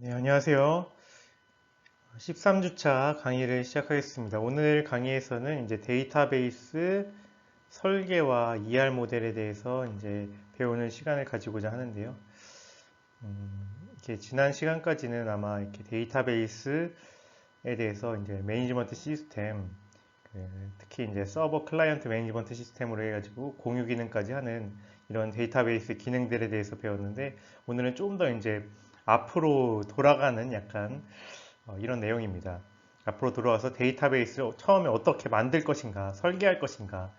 네, 안녕하세요. 13주차 강의를 시작하겠습니다. 오늘 강의에서는 이제 데이터베이스 설계와 ER 모델에 대해서 이제 배우는 시간을 가지고자 하는데요. 이렇게 지난 시간까지는 아마 이렇게 데이터베이스에 대해서 이제 매니지먼트 시스템, 그 특히 이제 서버 클라이언트 매니지먼트 시스템으로 해가지고 공유 기능까지 하는 이런 데이터베이스 기능들에 대해서 배웠는데 오늘은 좀 더 이제 앞으로 돌아가는 약간 이런 내용입니다. 앞으로 돌아와서 데이터베이스를 처음에 어떻게 만들 것인가, 설계할 것인가.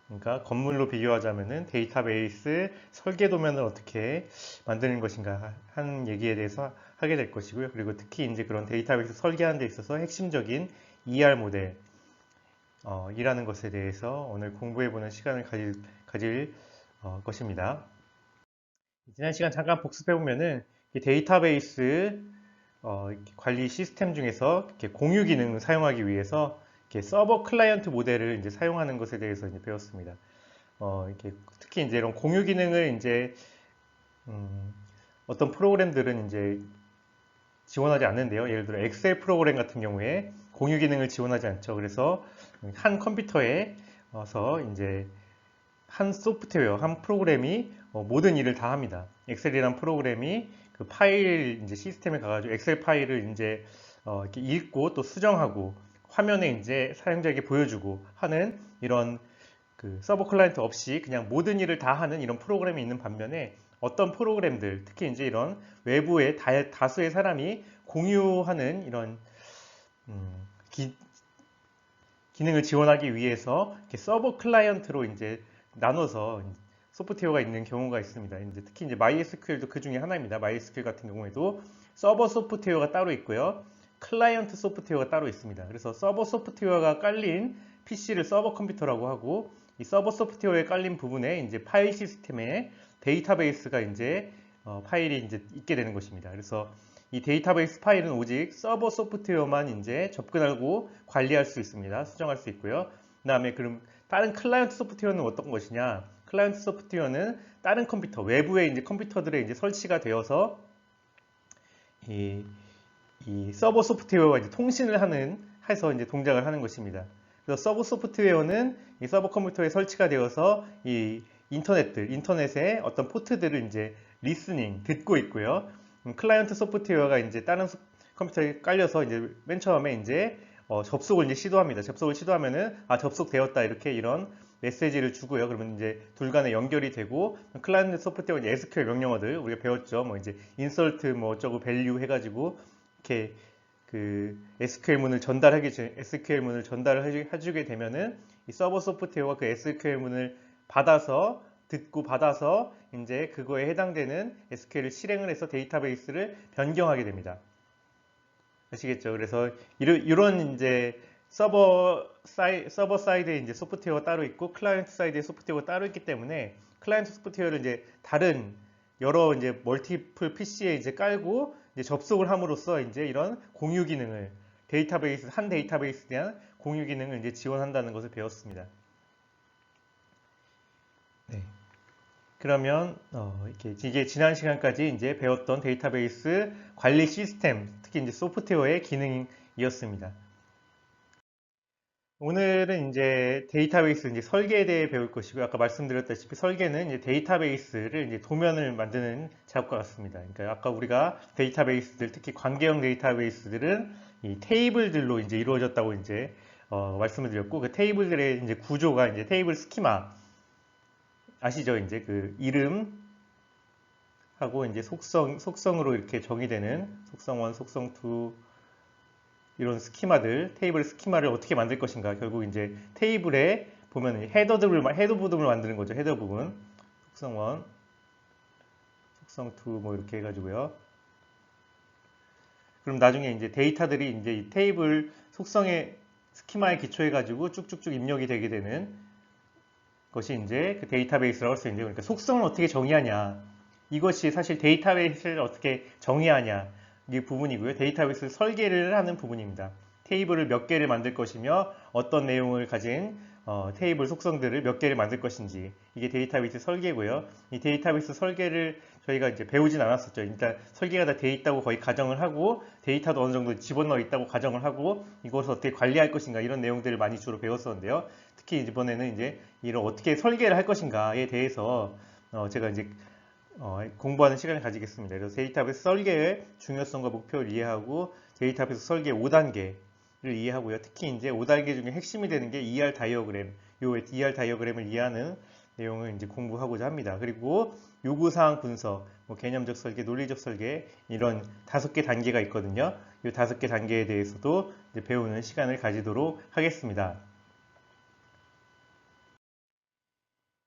그러니까 건물로 비교하자면은 데이터베이스 설계 도면을 어떻게 만드는 것인가 하는 얘기에 대해서 하게 될 것이고요. 그리고 특히 이제 그런 데이터베이스 설계하는 데 있어서 핵심적인 ER 모델, 이라는 것에 대해서 오늘 공부해보는 시간을 가질 것입니다. 지난 시간 잠깐 복습해보면은 이 데이터베이스 관리 시스템 중에서 이렇게 공유 기능을 사용하기 위해서 이렇게 서버 클라이언트 모델을 이제 사용하는 것에 대해서 이제 배웠습니다. 이렇게 특히 이제 이런 공유 기능을 이제 음, 어떤 프로그램들은 이제 지원하지 않는데요. 예를 들어 엑셀 프로그램 같은 경우에 공유 기능을 지원하지 않죠. 그래서 한 컴퓨터에서 이제 한 소프트웨어, 한 프로그램이 모든 일을 다 합니다. 엑셀이란 프로그램이 그 파일 이제 시스템에 가가지고 엑셀 파일을 이제 이렇게 읽고 또 수정하고 화면에 이제 사용자에게 보여주고 하는 이런 그 서버 클라이언트 없이 그냥 모든 일을 다 하는 이런 프로그램이 있는 반면에 어떤 프로그램들, 특히 이제 이런 외부의 다수의 사람이 공유하는 이런 음, 기, 기능을 지원하기 위해서 이렇게 서버 클라이언트로 이제 나눠서 소프트웨어가 있는 경우가 있습니다. 이제 특히 이제 MySQL도 그 중에 하나입니다. MySQL 같은 경우에도 서버 소프트웨어가 따로 있고요. 클라이언트 소프트웨어가 따로 있습니다. 그래서 서버 소프트웨어가 깔린 PC를 서버 컴퓨터라고 하고 이 서버 소프트웨어에 깔린 부분에 이제 파일 시스템에 데이터베이스가 이제 파일이 이제 있게 되는 것입니다. 그래서 이 데이터베이스 파일은 오직 서버 소프트웨어만 이제 접근하고 관리할 수 있습니다. 수정할 수 있고요. 그 다음에 그럼 다른 클라이언트 소프트웨어는 어떤 것이냐? 클라이언트 소프트웨어는 다른 컴퓨터, 외부의 이제 컴퓨터들에 이제 설치가 되어서 이, 이 서버 소프트웨어와 이제 통신을 해서 이제 동작을 하는 것입니다. 그래서 서버 소프트웨어는 이 서버 컴퓨터에 설치가 되어서 이 인터넷의 어떤 포트들을 이제 리스닝, 듣고 있고요. 클라이언트 소프트웨어가 이제 다른 컴퓨터에 깔려서 이제 맨 처음에 이제 접속을 이제 시도합니다. 접속을 시도하면은 접속되었다 이렇게 이런 메시지를 주고요. 그러면 이제 둘 간에 연결이 되고 클라이언트 소프트웨어 이제 SQL 명령어들 우리가 배웠죠. 뭐 이제 인서트 뭐 어쩌고 밸류 해가지고 이렇게 그 SQL 문을 전달을 해주게 되면은 이 서버 소프트웨어가 그 SQL 문을 받아서 이제 그거에 해당되는 SQL을 실행을 해서 데이터베이스를 변경하게 됩니다. 아시겠죠? 그래서 이런 이제 서버 사이드에 이제 소프트웨어가 따로 있고 클라이언트 사이드에 소프트웨어가 따로 있기 때문에 클라이언트 소프트웨어를 이제 다른 여러 이제 멀티플 PC에 이제 깔고 이제 접속을 함으로써 이제 이런 공유 기능을 한 데이터베이스에 대한 공유 기능을 이제 지원한다는 것을 배웠습니다. 네. 그러면 이게 지난 시간까지 이제 배웠던 데이터베이스 관리 시스템, 특히 이제 소프트웨어의 기능이었습니다. 오늘은 이제 데이터베이스 이제 설계에 대해 배울 것이고 아까 말씀드렸다시피 설계는 이제 데이터베이스를 이제 도면을 만드는 작업과 같습니다. 그러니까 아까 우리가 데이터베이스들 특히 관계형 데이터베이스들은 이 테이블들로 이제 이루어졌다고 이제 말씀을 드렸고 그 테이블들의 이제 구조가 이제 테이블 스키마 아시죠? 이제 그 이름하고 이제 속성으로 이렇게 정의되는 속성 1, 속성 2 이런 테이블 스키마를 어떻게 만들 것인가. 결국 이제 테이블에 보면 헤더 부분을 만드는 거죠. 헤더 부분. 속성 1, 속성 2 뭐 이렇게 해가지고요. 그럼 나중에 이제 데이터들이 이제 이 테이블 속성의 스키마에 기초해가지고 쭉쭉쭉 입력이 되게 되는 것이 이제 그 데이터베이스라고 할 수 있는데, 그러니까 속성을 어떻게 정의하냐. 이것이 사실 데이터베이스를 어떻게 정의하냐. 이 부분이고요. 데이터베이스 설계를 하는 부분입니다. 테이블을 몇 개를 만들 것이며 어떤 내용을 가진 테이블 속성들을 몇 개를 만들 것인지 이게 데이터베이스 설계고요. 이 데이터베이스 설계를 저희가 이제 배우진 않았었죠. 일단 설계가 다 돼 있다고 거의 가정을 하고 데이터도 어느 정도 집어넣어 있다고 가정을 하고 이것을 어떻게 관리할 것인가 이런 내용들을 많이 주로 배웠었는데요. 특히 이번에는 이제 이런 어떻게 설계를 할 것인가에 대해서 제가 이제 공부하는 시간을 가지겠습니다. 그래서 데이터베이스 설계의 중요성과 목표를 이해하고 데이터베이스 설계 5단계를 이해하고요. 특히 이제 5단계 중에 핵심이 되는 게 ER 다이어그램, 요 ER 다이어그램을 이해하는 내용을 이제 공부하고자 합니다. 그리고 요구사항 분석, 뭐 개념적 설계, 논리적 설계 이런 5개 단계가 있거든요. 이 5개 단계에 대해서도 이제 배우는 시간을 가지도록 하겠습니다.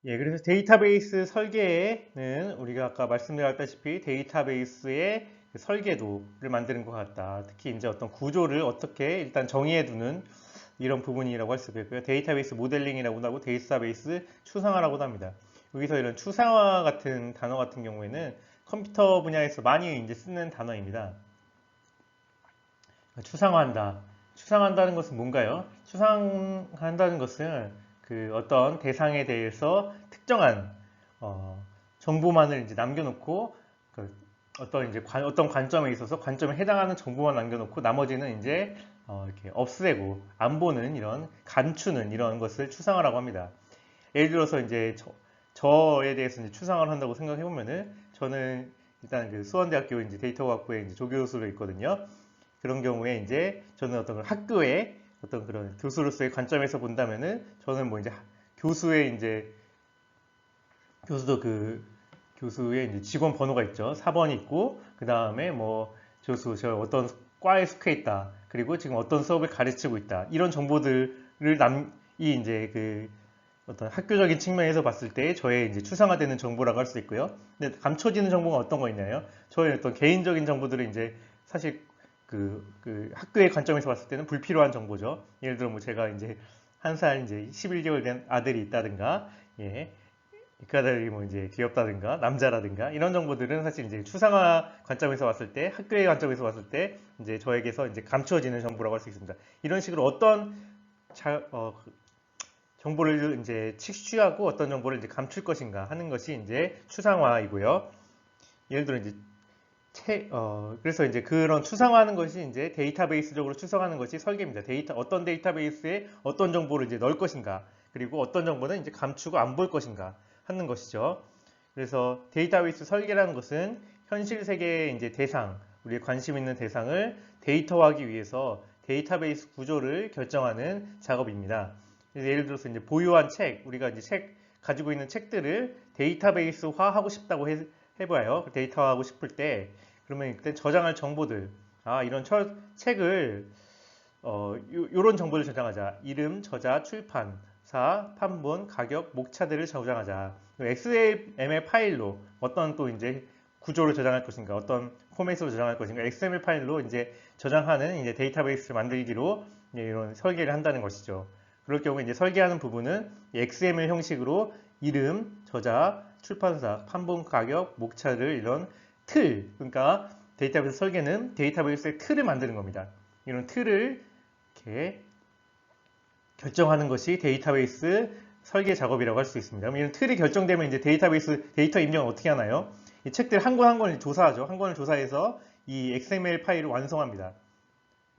예, 그래서 데이터베이스 설계에는 우리가 아까 말씀드렸다시피 데이터베이스의 설계도를 만드는 것 같다. 특히 이제 어떤 구조를 어떻게 일단 정의해 두는 이런 부분이라고 할 수 있고요. 데이터베이스 모델링이라고도 하고 데이터베이스 추상화라고도 합니다. 여기서 이런 추상화 같은 단어 같은 경우에는 컴퓨터 분야에서 많이 이제 쓰는 단어입니다. 추상화한다. 추상화한다는 것은 뭔가요? 추상화한다는 것은 그 어떤 대상에 대해서 특정한 정보만을 이제 남겨놓고 그 어떤 이제 어떤 관점에 있어서 관점에 해당하는 정보만 남겨놓고 나머지는 이제 이렇게 없애고 안 보는 이런 감추는 이런 것을 추상화라고 합니다. 예를 들어서 이제 저에 대해서 이제 추상화를 한다고 생각해 보면은 저는 일단 그 수원대학교 이제 데이터과학부에 이제 조교수로 있거든요. 그런 경우에 이제 저는 어떤 학교의 어떤 그런 교수로서의 관점에서 본다면은 저는 뭐 이제 교수의 이제 교수도 그 교수의 이제 직원 번호가 있죠. 4번이 있고 그 다음에 뭐 교수 저 어떤 과에 속해 있다. 그리고 지금 어떤 수업을 가르치고 있다. 이런 정보들을 이 이제 그 어떤 학교적인 측면에서 봤을 때 저의 이제 추상화되는 정보라고 할 수 있고요. 근데 감춰지는 정보가 어떤 거 있나요? 저의 어떤 개인적인 정보들은 이제 사실 그 학교의 관점에서 봤을 때는 불필요한 정보죠. 예를 들어 뭐 제가 이제 한 살 이제 11개월 된 아들이 있다든가, 예, 그 아들이 뭐 이제 귀엽다든가 남자라든가 이런 정보들은 사실 이제 추상화 관점에서 봤을 때 학교의 관점에서 봤을 때 이제 저에게서 이제 감추어지는 정보라고 할 수 있습니다. 이런 식으로 어떤 정보를 이제 취하고 어떤 정보를 이제 감출 것인가 하는 것이 이제 추상화이고요. 예를 들어 이제 그래서 이제 그런 추상화하는 것이 이제 데이터베이스적으로 추상하는 것이 설계입니다. 어떤 데이터베이스에 어떤 정보를 이제 넣을 것인가, 그리고 어떤 정보는 이제 감추고 안 볼 것인가 하는 것이죠. 그래서 데이터베이스 설계라는 것은 현실 세계의 이제 대상, 우리의 관심 있는 대상을 데이터화하기 위해서 데이터베이스 구조를 결정하는 작업입니다. 예를 들어서 이제 보유한 우리가 이제 가지고 있는 책들을 데이터베이스화하고 싶다고 해봐요. 데이터화하고 싶을 때, 그러면 일단 저장할 정보들, 이런 책을, 요런 정보를 저장하자. 이름, 저자, 출판사, 판본, 가격, 목차들을 저장하자. XML 파일로 어떤 또 이제 구조를 저장할 것인가, 어떤 포맷으로 저장할 것인가, XML 파일로 이제 저장하는 이제 데이터베이스를 만들기로 이런 설계를 한다는 것이죠. 그럴 경우 이제 설계하는 부분은 XML 형식으로 이름, 저자, 출판사, 판본 가격, 목차를 이런 그러니까 데이터베이스 설계는 데이터베이스의 틀을 만드는 겁니다. 이런 틀을 이렇게 결정하는 것이 데이터베이스 설계 작업이라고 할 수 있습니다. 그럼 이런 틀이 결정되면 이제 데이터 입력을 어떻게 하나요? 이 책들 한 권 한 권을 조사하죠. 한 권을 조사해서 이 XML 파일을 완성합니다.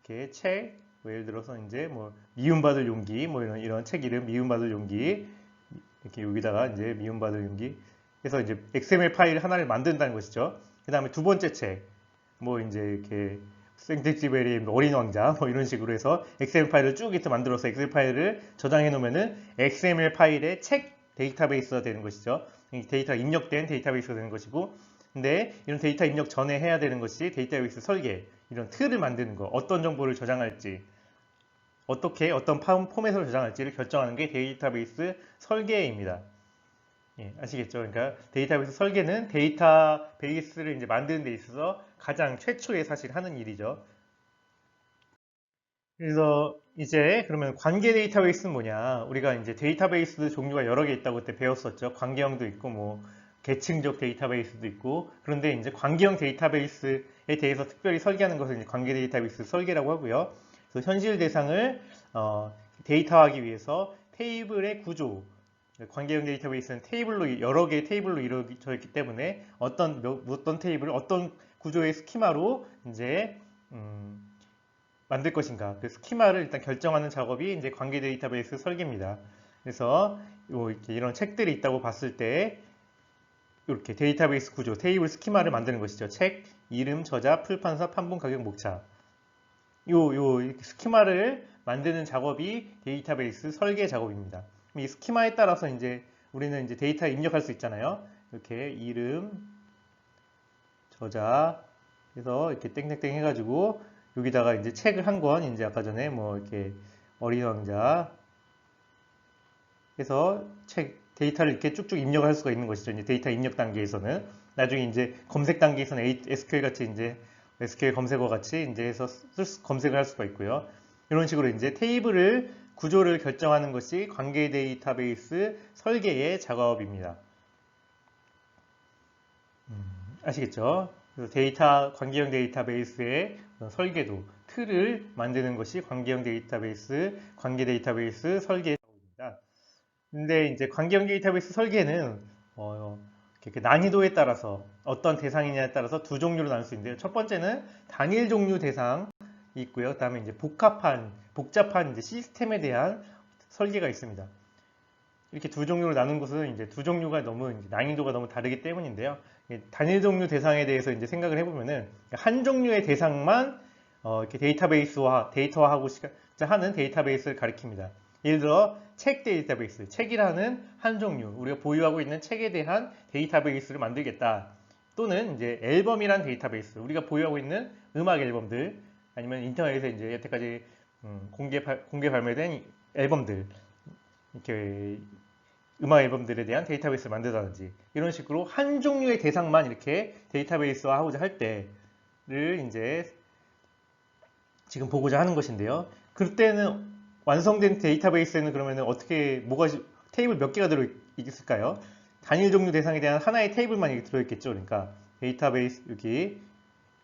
이렇게 뭐 예를 들어서 이제 뭐 미움받을 용기, 뭐 이런 책 이름 미움받을 용기 이렇게 여기다가 이제 미움받을 용기 해서 이제 XML 파일 하나를 만든다는 것이죠. 그 다음에 두 번째 책, 뭐 이제 이렇게 생텍쥐베리 어린 왕자 뭐 이런 식으로 해서 XML 파일을 쭉 이렇게 만들어서 XML 파일을 저장해 놓으면은 XML 파일의 책 데이터베이스가 되는 것이죠. 데이터가 입력된 데이터베이스가 되는 것이고, 근데 이런 데이터 입력 전에 해야 되는 것이 데이터베이스 설계, 이런 틀을 만드는 거, 어떤 정보를 저장할지, 어떻게 어떤 포맷으로 저장할지를 결정하는 게 데이터베이스 설계입니다. 예, 아시겠죠? 그러니까 데이터베이스 설계는 데이터베이스를 이제 만드는 데 있어서 가장 최초에 사실 하는 일이죠. 그래서 이제 그러면 관계 데이터베이스는 뭐냐? 우리가 이제 데이터베이스 종류가 여러 개 있다고 그때 배웠었죠. 관계형도 있고 뭐 계층적 데이터베이스도 있고, 그런데 이제 관계형 데이터베이스에 대해서 특별히 설계하는 것을 이제 관계 데이터베이스 설계라고 하고요. 그래서 현실 대상을 데이터화하기 위해서 테이블의 구조, 관계형 데이터베이스는 테이블로 여러 개의 테이블로 이루어져 있기 때문에 어떤 테이블을 어떤 구조의 스키마로 이제 만들 것인가 그 스키마를 일단 결정하는 작업이 이제 관계 데이터베이스 설계입니다. 그래서 이런 책들이 있다고 봤을 때 이렇게 데이터베이스 구조, 테이블 스키마를 만드는 것이죠. 책, 이름, 저자, 풀판사, 판본, 가격, 목차. 요 스키마를 만드는 작업이 데이터베이스 설계 작업입니다. 이 스키마에 따라서 이제 우리는 이제 데이터에 입력할 수 있잖아요. 이렇게 이름, 저자, 그래서 이렇게 땡땡땡 해가지고 여기다가 이제 책을 한 권, 이제 아까 전에 뭐 이렇게 어린 왕자 해서 데이터를 이렇게 쭉쭉 입력할 수가 있는 것이죠. 이제 데이터 입력 단계에서는 나중에 이제 검색 단계에서는 SQL 같이 이제 SQL 검색어 같이 이제 해서 검색을 할 수가 있고요. 이런 식으로 이제 테이블을 구조를 결정하는 것이 관계 데이터베이스 설계의 작업입니다. 아시겠죠? 그래서 관계형 데이터베이스의 설계도, 틀을 만드는 것이 관계 데이터베이스 설계 작업입니다. 근데 이제 관계형 데이터베이스 설계는 난이도에 따라서 어떤 대상이냐에 따라서 두 종류로 나눌 수 있는데요. 첫 번째는 단일 종류 대상이 있고요. 그다음에 이제 복잡한 이제 시스템에 대한 설계가 있습니다. 이렇게 두 종류로 나눈 것은 이제 두 종류가 난이도가 너무 다르기 때문인데요. 단일 종류 대상에 대해서 이제 생각을 해보면은 한 종류의 대상만 이렇게 데이터화하고 하는 데이터베이스를 가리킵니다. 예를 들어 책 데이터베이스, 책이라는 한 종류, 우리가 보유하고 있는 책에 대한 데이터베이스를 만들겠다. 또는 이제 앨범이란 데이터베이스, 우리가 보유하고 있는 음악 앨범들, 아니면 인터넷에 이제 여태까지 공개 발매된 앨범들, 이렇게 음악 앨범들에 대한 데이터베이스를 만들다든지 이런 식으로 한 종류의 대상만 이렇게 데이터베이스화 하고자 할 때를 이제 지금 보고자 하는 것인데요. 그때는 완성된 데이터베이스에는 그러면 테이블 몇 개가 들어있을까요? 단일 종류 대상에 대한 하나의 테이블만 들어있겠죠. 그러니까 데이터베이스 여기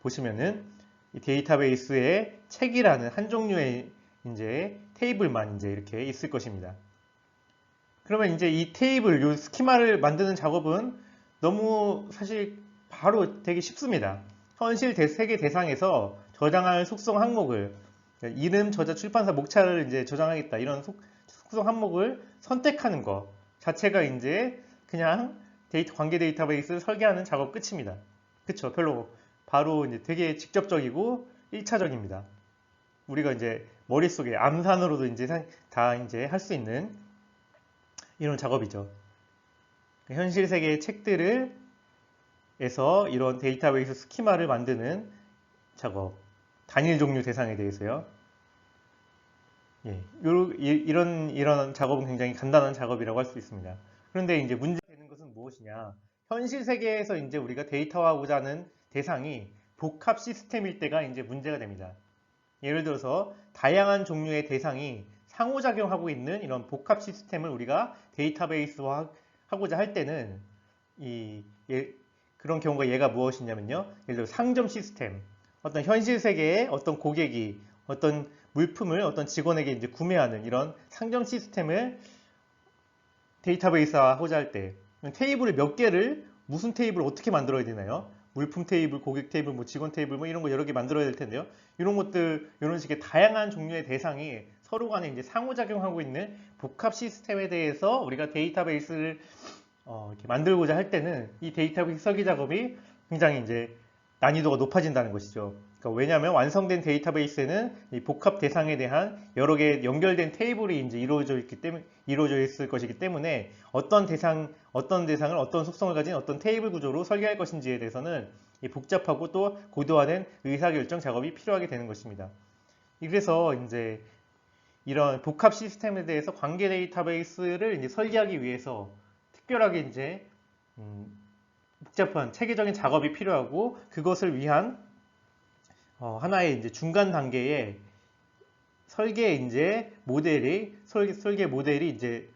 보시면은 이 데이터베이스에 책이라는 한 종류의 이제 테이블만 이제 이렇게 있을 것입니다. 그러면 이제 이 요 스키마를 만드는 작업은 너무 사실 바로 되게 쉽습니다. 현실 세계 대상에서 저장할 속성 항목을 이름, 저자, 출판사, 목차를 이제 저장하겠다 이런 속성 항목을 선택하는 것 자체가 이제 그냥 관계 데이터베이스를 설계하는 작업 끝입니다. 그쵸? 바로 이제 되게 직접적이고 1차적입니다. 우리가 이제 머릿속에 암산으로도 이제 다 이제 할 수 있는 이런 작업이죠. 현실 세계의 책들에서 이런 데이터베이스 스키마를 만드는 작업. 단일 종류 대상에 대해서요. 예, 이런 작업은 굉장히 간단한 작업이라고 할 수 있습니다. 그런데 이제 문제가 되는 것은 무엇이냐? 현실 세계에서 이제 우리가 데이터화하고자 하는 대상이 복합 시스템일 때가 이제 문제가 됩니다. 예를 들어서 다양한 종류의 대상이 상호작용하고 있는 이런 복합 시스템을 우리가 데이터베이스화 하고자 할 때는 그런 경우가 얘가 무엇이냐면요. 예를 들어 상점 시스템, 어떤 현실 세계의 어떤 고객이 어떤 물품을 어떤 직원에게 이제 구매하는 이런 상점 시스템을 데이터베이스화 하고자 할 때 테이블을 몇 개를 무슨 테이블을 어떻게 만들어야 되나요? 물품 테이블, 고객 테이블, 뭐 직원 테이블 뭐 이런 거 여러 개 만들어야 될 텐데요. 이런 식의 다양한 종류의 대상이 서로 간에 이제 상호작용하고 있는 복합 시스템에 대해서 우리가 데이터베이스를 이렇게 만들고자 할 때는 이 데이터베이스 설계 작업이 굉장히 이제 난이도가 높아진다는 것이죠. 그러니까 왜냐하면 완성된 데이터베이스에는 이 복합 대상에 대한 여러 개 연결된 테이블이 이제 이루어져 있을 것이기 때문에 어떤 대상을 어떤 속성을 가진 어떤 테이블 구조로 설계할 것인지에 대해서는 이 복잡하고 또 고도화된 의사결정 작업이 필요하게 되는 것입니다. 그래서 이제 이런 복합 시스템에 대해서 관계 데이터베이스를 이제 설계하기 위해서 특별하게 이제 복잡한 체계적인 작업이 필요하고 그것을 위한 하나의 이제 중간 단계의 설계 모델이 이제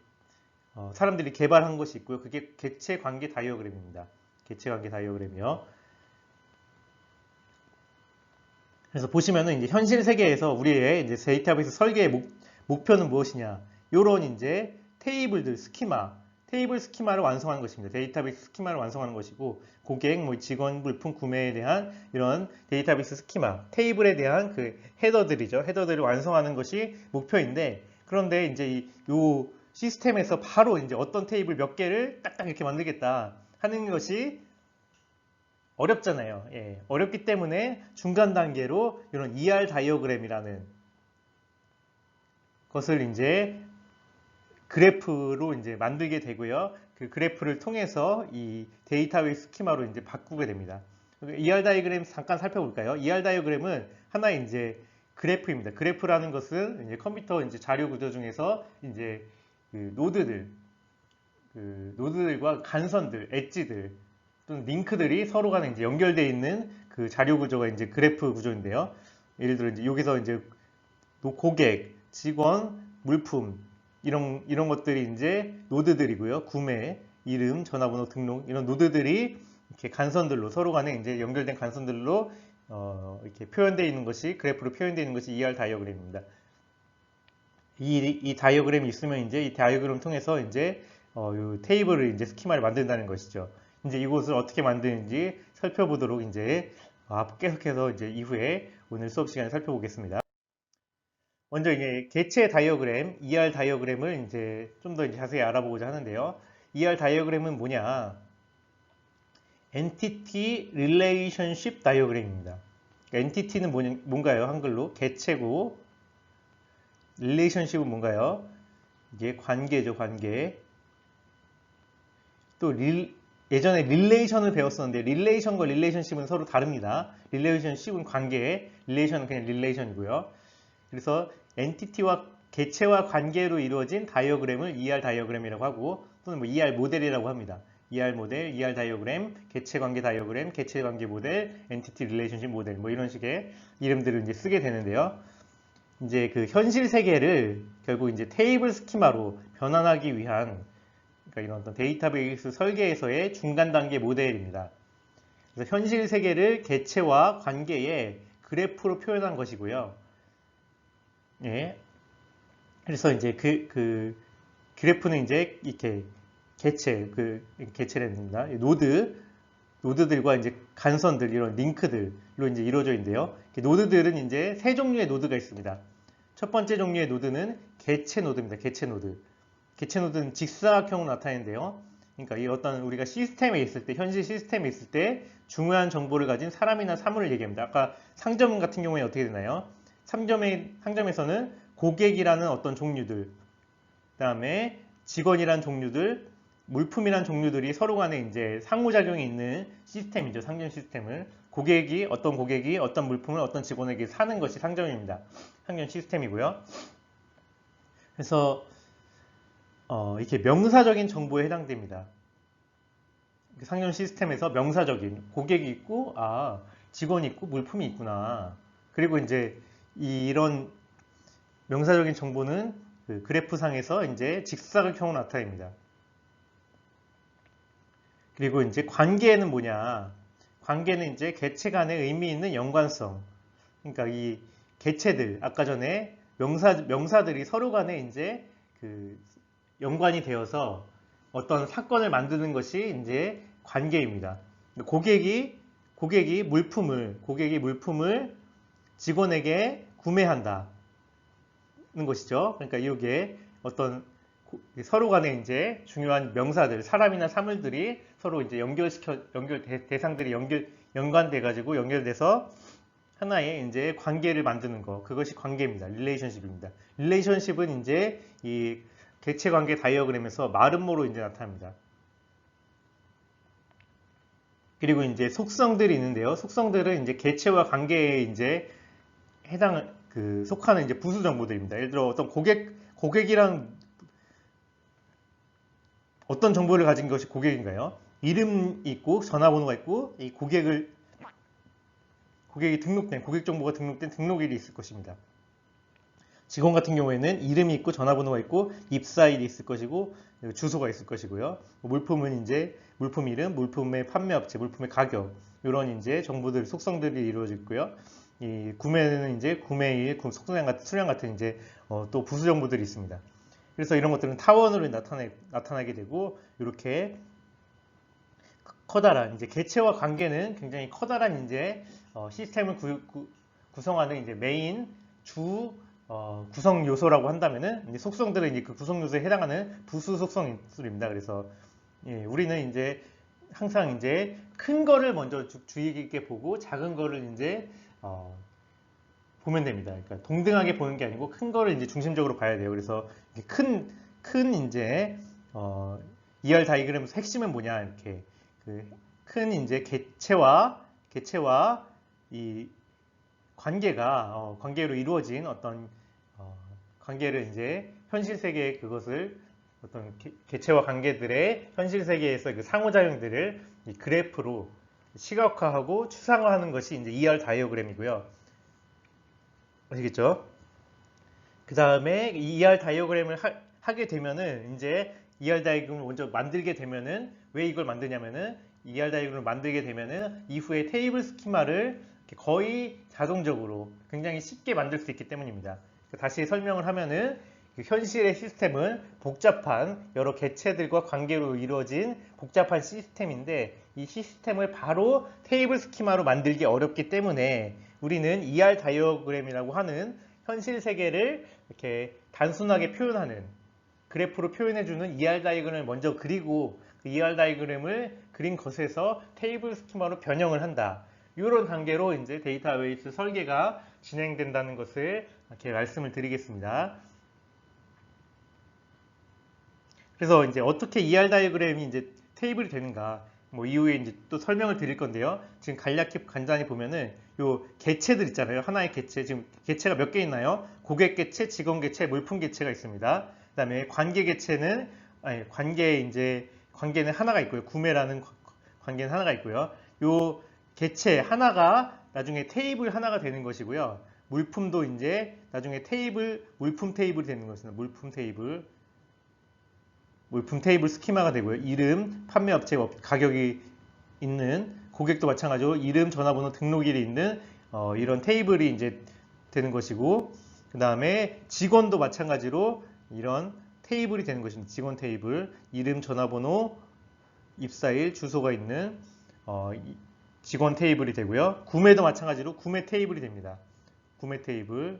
사람들이 개발한 것이 있고요. 그게 객체 관계 다이어그램입니다. 객체 관계 다이어그램이요. 그래서 보시면은 이제 현실 세계에서 우리의 이제 데이터베이스 설계의 목표는 무엇이냐? 이런 이제 테이블들 스키마 테이블 스키마를 완성하는 것입니다. 데이터베이스 스키마를 완성하는 것이고, 고객, 뭐 직원, 물품 구매에 대한 이런 데이터베이스 스키마, 테이블에 대한 그 헤더들이죠. 헤더들을 완성하는 것이 목표인데, 그런데 이제 요 시스템에서 바로 이제 어떤 테이블 몇 개를 딱딱 이렇게 만들겠다 하는 것이 어렵잖아요. 예, 어렵기 때문에 중간 단계로 이런 ER 다이어그램이라는 것을 이제 그래프로 이제 만들게 되고요. 그 그래프를 통해서 이 데이터베이스 스키마로 이제 바꾸게 됩니다. ER 다이어그램 잠깐 살펴볼까요? ER 다이어그램은 하나의 이제 그래프입니다. 그래프라는 것은 이제 컴퓨터 이제 자료 구조 중에서 이제 그 노드들과 간선들, 엣지들 또는 링크들이 서로 간에 이제 연결되어 있는 그 자료 구조가 이제 그래프 구조인데요. 예를 들어 이제 여기서 이제 고객, 직원, 물품 이런 것들이 이제 노드들이고요. 구매, 이름, 전화번호 등록 이런 노드들이 이렇게 간선들로 서로 간에 이제 연결된 간선들로 이렇게 표현되어 있는 것이 그래프로 표현되어 있는 것이 ER 다이어그램입니다. 이 다이어그램이 있으면 이제 이 다이어그램을 통해서 이제 이 테이블을 이제 스키마를 만든다는 것이죠. 이제 이것을 어떻게 만드는지 살펴보도록 이제 계속해서 이제 이후에 오늘 수업 시간에 살펴보겠습니다. 먼저 이제 개체 다이어그램, ER 다이어그램을 이제 좀 더 자세히 알아보고자 하는데요. ER 다이어그램은 뭐냐? Entity Relationship 다이어그램입니다. 그러니까 Entity는 뭔가요? 한글로 개체고, Relationship은 뭔가요? 이게 관계죠, 관계. 또 예전에 릴레이션을 배웠었는데 릴레이션과 릴레이션십은 서로 다릅니다. 릴레이션십은 관계, 릴레이션은 그냥 릴레이션이고요. 그래서 엔티티와 개체와 관계로 이루어진 다이어그램을 ER 다이어그램이라고 하고 또는 뭐 ER 모델이라고 합니다. ER 모델, ER 다이어그램, 개체 관계 다이어그램, 개체 관계 모델, 엔티티 릴레이션십 모델 뭐 이런 식의 이름들을 이제 쓰게 되는데요. 이제 그 현실 세계를 결국 이제 테이블 스키마로 변환하기 위한 그러니까 이런 어떤 데이터베이스 설계에서의 중간 단계 모델입니다. 그래서 현실 세계를 개체와 관계의 그래프로 표현한 것이고요. 예. 그래서 이제 그 그래프는 이제 이렇게 개체랍니다. 노드들과 이제 간선들, 이런 링크들로 이제 이루어져 있는데요. 노드들은 이제 세 종류의 노드가 있습니다. 첫 번째 종류의 노드는 개체 노드입니다. 개체 노드. 개체 노드는 직사각형으로 나타내는데요. 그러니까 이 어떤 우리가 시스템에 있을 때, 현실 시스템에 있을 때 중요한 정보를 가진 사람이나 사물을 얘기합니다. 아까 상점 같은 경우에 어떻게 되나요? 상점에서는 고객이라는 어떤 종류들, 그 다음에 직원이란 종류들, 물품이란 종류들이 서로 간에 이제 상호작용이 있는 시스템이죠. 상점 시스템을. 어떤 고객이 어떤 물품을 어떤 직원에게 사는 것이 상점입니다. 상점 시스템이고요. 그래서 이렇게 명사적인 정보에 해당됩니다. 상점 시스템에서 명사적인 고객이 있고, 직원이 있고, 물품이 있구나. 그리고 이제 이런 명사적인 정보는 그 그래프상에서 이제 직사각형으로 나타냅니다. 그리고 이제 관계는 뭐냐? 관계는 이제 개체 간의 의미 있는 연관성. 그러니까 이 개체들, 아까 전에 명사들이 서로 간에 이제 그 연관이 되어서 어떤 사건을 만드는 것이 이제 관계입니다. 고객이 물품을 직원에게 구매한다는 것이죠. 그러니까 이게 어떤 서로 간에 이제 중요한 명사들, 사람이나 사물들이 서로 이제 대상들이 연관돼 연결돼서 하나의 이제 관계를 만드는 거. 그것이 관계입니다. 릴레이션십입니다. 릴레이션십은 이제 이 개체 관계 다이어그램에서 마름모로 이제 나타납니다. 그리고 이제 속성들이 있는데요. 속성들은 이제 개체와 관계에 이제 속하는 이제 부수 정보들입니다. 예를 들어 어떤 고객이란 어떤 정보를 가진 것이 고객인가요? 이름이 있고 전화번호가 있고 이 고객이 등록된 고객 정보가 등록된 등록일이 있을 것입니다. 직원 같은 경우에는 이름이 있고 전화번호가 있고 입사일이 있을 것이고 주소가 있을 것이고요. 물품은 이제 물품 이름, 물품의 판매업체, 물품의 가격 이런 이제 정보들 속성들이 이루어져 있고요. 이 구매는 이제 구매일, 수량 같은 이제 또 부수 정보들이 있습니다. 그래서 이런 것들은 타원으로 나타나게 되고 이렇게 커다란 이제 개체와 관계는 굉장히 커다란 이제 시스템을 구성하는 이제 메인 주 구성 요소라고 한다면은 이제 속성들은 이제 그 구성 요소에 해당하는 부수 속성입니다. 그래서 예, 우리는 이제 항상 이제 큰 거를 먼저 주의 깊게 보고 작은 거를 이제 보면 됩니다. 그러니까 동등하게 보는 게 아니고 큰 거를 이제 중심적으로 봐야 돼요. 그래서 큰 이제 ER 다이그램에서 핵심은 뭐냐 이렇게 그 큰 이제 개체와 이 관계로 이루어진 어떤 관계를 이제 현실 세계의 그것을 어떤 개체와 관계들의 현실 세계에서 그 상호작용들을 이 그래프로 시각화하고 추상화하는 것이 이제 ER 다이어그램이고요. 아시겠죠? 그 다음에 이 ER 다이어그램을 하게 되면은 이제 ER 다이어그램을 먼저 만들게 되면은 왜 이걸 만드냐면은 ER 다이어그램을 만들게 되면은 이후에 테이블 스키마를 거의 자동적으로 굉장히 쉽게 만들 수 있기 때문입니다. 다시 설명을 하면은 현실의 시스템은 복잡한 여러 개체들과 관계로 이루어진 복잡한 시스템인데 이 시스템을 바로 테이블 스키마로 만들기 어렵기 때문에 우리는 ER 다이어그램이라고 하는 현실 세계를 이렇게 단순하게 표현하는 그래프로 표현해주는 ER 다이어그램을 먼저 그리고 그 ER 다이어그램을 그린 것에서 테이블 스키마로 변형을 한다. 이런 단계로 이제 데이터베이스 설계가 진행된다는 것을 이렇게 말씀을 드리겠습니다. 그래서 이제 어떻게 ER 다이어그램이 이제 테이블이 되는가, 뭐 이후에 이제 또 설명을 드릴 건데요. 지금 간단히 보면은 요 개체들 있잖아요. 하나의 개체, 지금 개체가 몇 개 있나요? 고객 개체, 직원 개체, 물품 개체가 있습니다. 그다음에 관계 개체는 관계는 하나가 있고요. 구매라는 관계는 하나가 있고요. 요 개체 하나가 나중에 테이블 하나가 되는 것이고요. 물품도 이제 나중에 물품 테이블이 되는 것입니다. 물품 테이블 스키마가 되고요. 이름, 판매 업체, 가격이 있는 고객도 마찬가지로 이름, 전화번호, 등록일이 있는 이런 테이블이 이제 되는 것이고, 그 다음에 직원도 마찬가지로 이런 테이블이 되는 것입니다. 직원 테이블, 이름, 전화번호, 입사일, 주소가 있는 직원 테이블이 되고요. 구매도 마찬가지로 구매 테이블이 됩니다. 구매 테이블.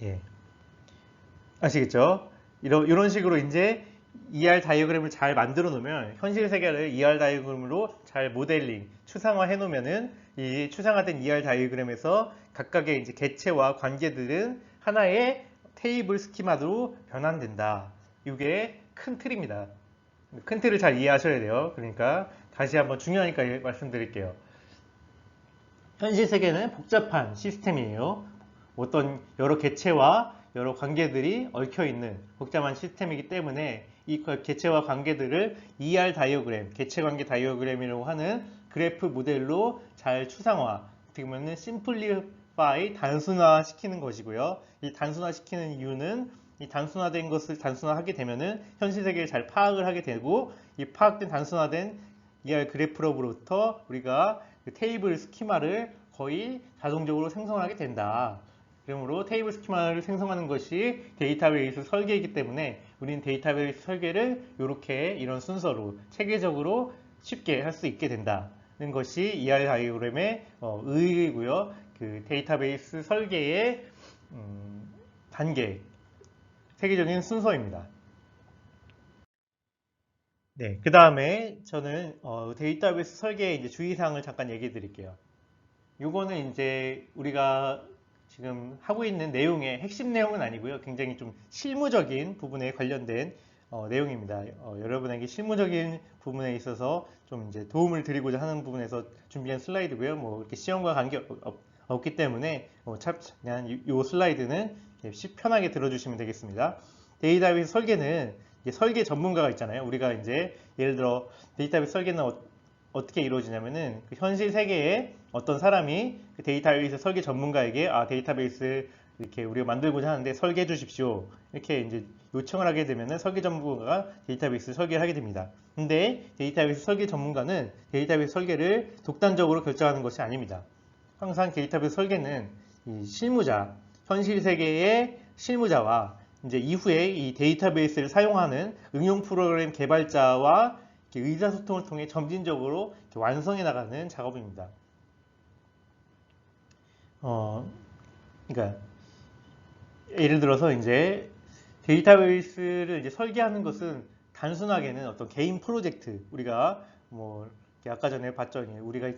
예. 아시겠죠? 이런 식으로 이제 ER 다이어그램을 잘 만들어 놓으면 현실 세계를 ER 다이어그램으로 잘 모델링, 추상화 해 놓으면은 이 추상화된 ER 다이어그램에서 각각의 이제 개체와 관계들은 하나의 테이블 스키마로 변환된다. 이게 큰 틀입니다. 큰 틀을 잘 이해하셔야 돼요. 그러니까 다시 한번 중요하니까 말씀드릴게요. 현실 세계는 복잡한 시스템이에요. 어떤 여러 개체와 여러 관계들이 얽혀 있는 복잡한 시스템이기 때문에 이 개체와 관계들을 ER 다이어그램, 개체 관계 다이어그램이라고 하는 그래프 모델로 잘 추상화, 어떻게 보면 심플리파이, 단순화 시키는 것이고요. 이 단순화 시키는 이유는 이 단순화된 것을 단순화하게 되면은 현실 세계를 잘 파악을 하게 되고 이 파악된 단순화된 ER 그래프로부터 우리가 그 테이블 스키마를 거의 자동적으로 생성하게 된다. 그러므로 테이블 스키마를 생성하는 것이 데이터베이스 설계이기 때문에 우리는 데이터베이스 설계를 이런 순서로 체계적으로 쉽게 할 수 있게 된다는 것이 ER 다이어그램의 의의고요. 그 데이터베이스 설계의 단계, 세계적인 순서입니다. 네, 그 다음에 저는 데이터베이스 설계의 이제 주의사항을 잠깐 얘기해 드릴게요. 요거는 이제 우리가 지금 하고 있는 내용의 핵심 내용은 아니고요. 굉장히 좀 실무적인 부분에 관련된 내용입니다. 여러분에게 실무적인 부분에 있어서 좀 이제 도움을 드리고자 하는 부분에서 준비한 슬라이드고요. 뭐 이렇게 시험과 관계 없기 때문에 그냥 이 슬라이드는 편하게 들어주시면 되겠습니다. 데이터베이스 설계는 설계 전문가가 있잖아요. 우리가 이제 예를 들어 데이터베이스 설계는 어떻게 이루어지냐면은 그 현실 세계에 어떤 사람이 그 데이터베이스 설계 전문가에게 데이터베이스 이렇게 우리가 만들고자 하는데 설계해 주십시오. 이렇게 이제 요청을 하게 되면은 설계 전문가가 데이터베이스 설계를 하게 됩니다. 근데 데이터베이스 설계 전문가는 데이터베이스 설계를 독단적으로 결정하는 것이 아닙니다. 항상 데이터베이스 설계는 이 실무자, 현실 세계의 실무자와 이제 이후에 이 데이터베이스를 사용하는 응용 프로그램 개발자와 의사소통을 통해 점진적으로 완성해 나가는 작업입니다. 그러니까 예를 들어서 이제 데이터베이스를 이제 설계하는 것은 단순하게는 어떤 개인 프로젝트, 우리가 뭐 아까 전에 봤죠. 우리가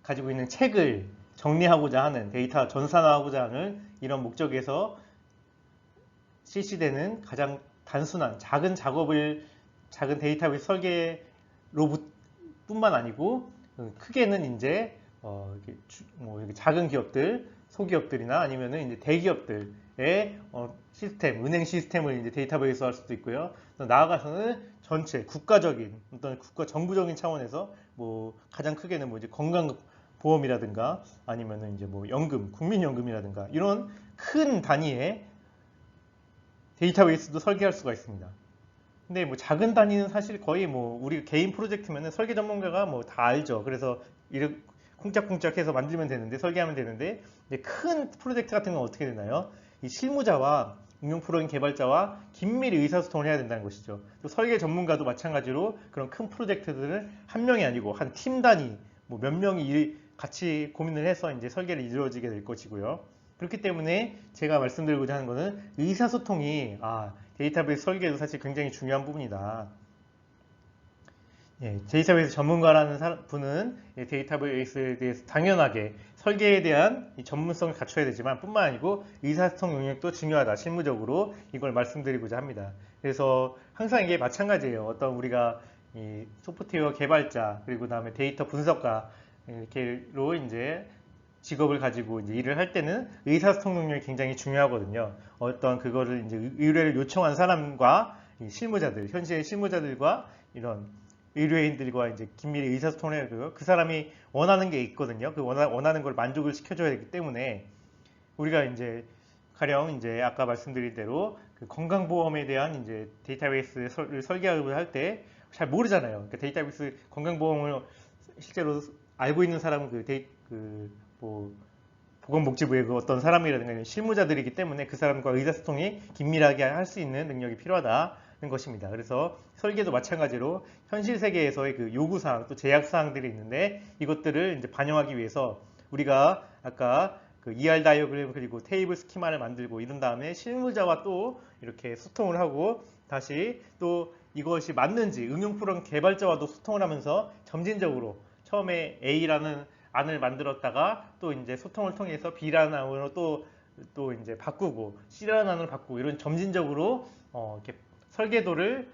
가지고 있는 책을 정리하고자 하는, 데이터 전산화하고자 하는 이런 목적에서 실시되는 가장 단순한 작은 데이터베이스 설계로 뿐만 아니고, 크게는 이제 이렇게 작은 기업들, 소기업들이나 아니면은 이제 대기업들의 시스템, 은행 시스템을 이제 데이터베이스 할 수도 있고요. 나아가서는 전체 국가적인 어떤 정부적인 차원에서 뭐 가장 크게는 뭐 이제 건강보험이라든가 아니면은 이제 뭐 연금, 국민연금이라든가 이런 큰 단위의 데이터베이스도 설계할 수가 있습니다. 근데 뭐 작은 단위는 사실 거의 뭐 우리 개인 프로젝트면은 설계 전문가가 뭐 다 알죠. 그래서 이렇게 쿵짝쿵짝 해서 만들면 되는데, 설계하면 되는데, 큰 프로젝트 같은 건 어떻게 되나요? 이 실무자와 응용 프로그램 개발자와 긴밀히 의사소통을 해야 된다는 것이죠. 또 설계 전문가도 마찬가지로 그런 큰 프로젝트들을 한 명이 아니고 한 팀 단위, 뭐 몇 명이 같이 고민을 해서 이제 설계를 이루어지게 될 것이고요. 그렇기 때문에 제가 말씀드리고자 하는 것은 의사소통이 데이터베이스 설계도 사실 굉장히 중요한 부분이다. 데이터베이스 전문가라는 분은 데이터베이스에 대해서 당연하게 설계에 대한 전문성을 갖춰야 되지만 뿐만 아니고 의사소통 영역도 중요하다. 실무적으로 이걸 말씀드리고자 합니다. 그래서 항상 이게 마찬가지예요. 어떤 우리가 이 소프트웨어 개발자 그리고 그다음에 데이터 분석가 이렇게로 이제 직업을 가지고 이제 일을 할 때는 의사소통 능력이 굉장히 중요하거든요. 어떤 그거를 이제 의뢰를 요청한 사람과 실무자들, 현실의 실무자들과 이런 의뢰인들과 이제 긴밀히 의사소통을 해야 되고요. 그 사람이 원하는 게 있거든요. 그 원하는 걸 만족을 시켜줘야 되기 때문에 우리가 이제 가령 이제 아까 말씀드린 대로 그 건강보험에 대한 이제 데이터베이스를 설계하려고 할 때 잘 모르잖아요. 그러니까 데이터베이스 건강보험을 실제로 알고 있는 사람은 뭐 보건복지부의 그 어떤 사람이라든가 실무자들이기 때문에 그 사람과 의사소통이 긴밀하게 할 수 있는 능력이 필요하다는 것입니다. 그래서 설계도 마찬가지로 현실 세계에서의 그 요구사항 또 제약사항들이 있는데 이것들을 이제 반영하기 위해서 우리가 아까 그 ER 다이어그램 그리고 테이블 스키마를 만들고 이런 다음에 실무자와 또 이렇게 소통을 하고 다시 또 이것이 맞는지 응용 프로그램 개발자와도 소통을 하면서 점진적으로 처음에 A라는 안을 만들었다가 또 이제 소통을 통해서 B라는 안으로 또 이제 바꾸고 C라는 안으로 바꾸고 이런 점진적으로 이렇게 설계도를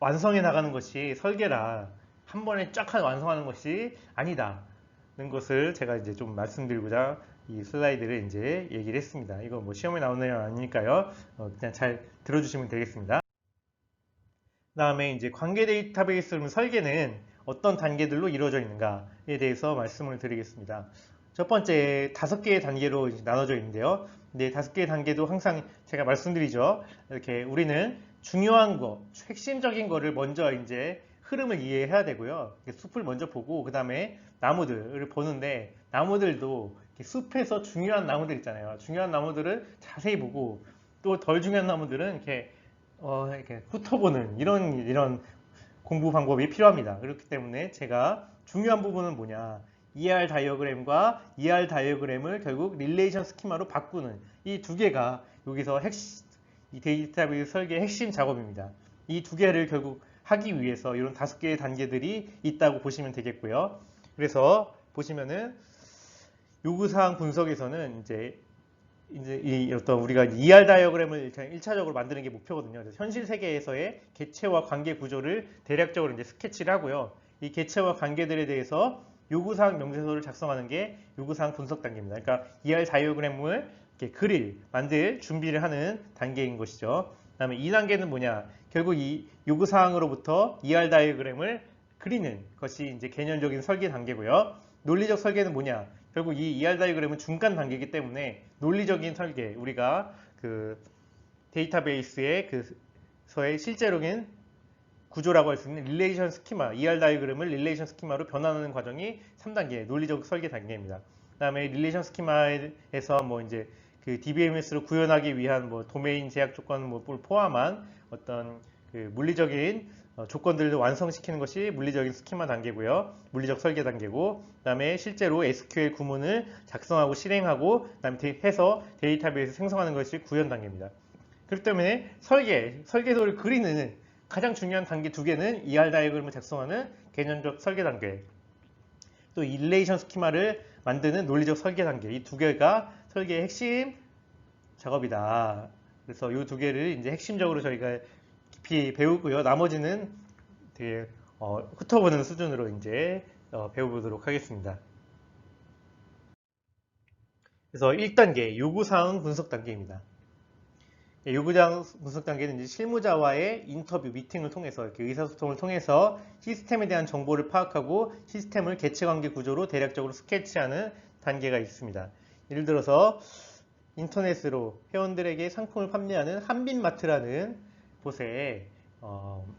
완성해 나가는 것이 설계라 한 번에 쫙 완성하는 것이 아니다는 것을 제가 이제 좀 말씀드리고자 이 슬라이드를 이제 얘기를 했습니다. 이거 뭐 시험에 나오는 내용 아니니까요. 그냥 잘 들어주시면 되겠습니다. 다음에 이제 관계 데이터베이스 설계는 어떤 단계들로 이루어져 있는가에 대해서 말씀을 드리겠습니다. 첫 번째 5개의 단계로 나눠져 있는데요. 근데 5개의 단계도 항상 제가 말씀드리죠. 이렇게 우리는 중요한 거, 핵심적인 거를 먼저 이제 흐름을 이해해야 되고요. 숲을 먼저 보고 그 다음에 나무들을 보는데 나무들도 숲에서 중요한 나무들 있잖아요. 중요한 나무들을 자세히 보고 또 덜 중요한 나무들은 이렇게 훑어보는 이런 공부 방법이 필요합니다. 그렇기 때문에 제가 중요한 부분은 뭐냐, ER 다이어그램과 ER 다이어그램을 결국 릴레이션 스키마로 바꾸는 이 두 개가 여기서 이 데이터베이스 설계의 핵심 작업입니다. 이 두 개를 결국 하기 위해서 이런 5개의 단계들이 있다고 보시면 되겠고요. 그래서 보시면은 요구사항 분석에서는 이제 이 어떤 우리가 ER 다이어그램을 1차적으로 만드는 게 목표거든요. 그래서 현실 세계에서의 개체와 관계 구조를 대략적으로 이제 스케치를 하고요. 이 개체와 관계들에 대해서 요구사항 명세서를 작성하는 게 요구사항 분석 단계입니다. 그러니까 ER 다이어그램을 이렇게 만들 준비를 하는 단계인 것이죠. 그다음에 2단계는 뭐냐? 결국 이 요구사항으로부터 ER 다이어그램을 그리는 것이 이제 개념적인 설계 단계고요. 논리적 설계는 뭐냐? 결국 이 ER 다이어그램은 중간 단계이기 때문에 논리적인 설계, 우리가 그 데이터베이스의 그서의 실제로는 구조라고 할 수 있는 릴레이션 스키마, ER 다이어그램을 릴레이션 스키마로 변환하는 과정이 3단계 논리적 설계 단계입니다. 그다음에 릴레이션 스키마에서 뭐 이제 그 DBMS로 구현하기 위한 뭐 도메인 제약 조건 뭐 포함한 어떤 그 물리적인 조건들을 완성시키는 것이 물리적인 스키마 단계고요. 물리적 설계 단계고, 그다음에 실제로 SQL 구문을 작성하고 실행하고, 그다음에 해서 데이터베이스 생성하는 것이 구현 단계입니다. 그렇기 때문에 설계도를 그리는 가장 중요한 단계 두 개는 ER 다이어그램을 작성하는 개념적 설계 단계, 또 릴레이션 스키마를 만드는 논리적 설계 단계, 이 두 개가 설계의 핵심 작업이다. 그래서 이 두 개를 이제 핵심적으로 저희가 깊이 배우고요. 나머지는 되게 훑어보는 수준으로 이제 배워보도록 하겠습니다. 그래서 1단계 요구사항 분석 단계입니다. 요구사항 분석 단계는 이제 실무자와의 인터뷰, 미팅을 통해서 이렇게 의사소통을 통해서 시스템에 대한 정보를 파악하고 시스템을 개체관계 구조로 대략적으로 스케치하는 단계가 있습니다. 예를 들어서 인터넷으로 회원들에게 상품을 판매하는 한빛마트라는 곳에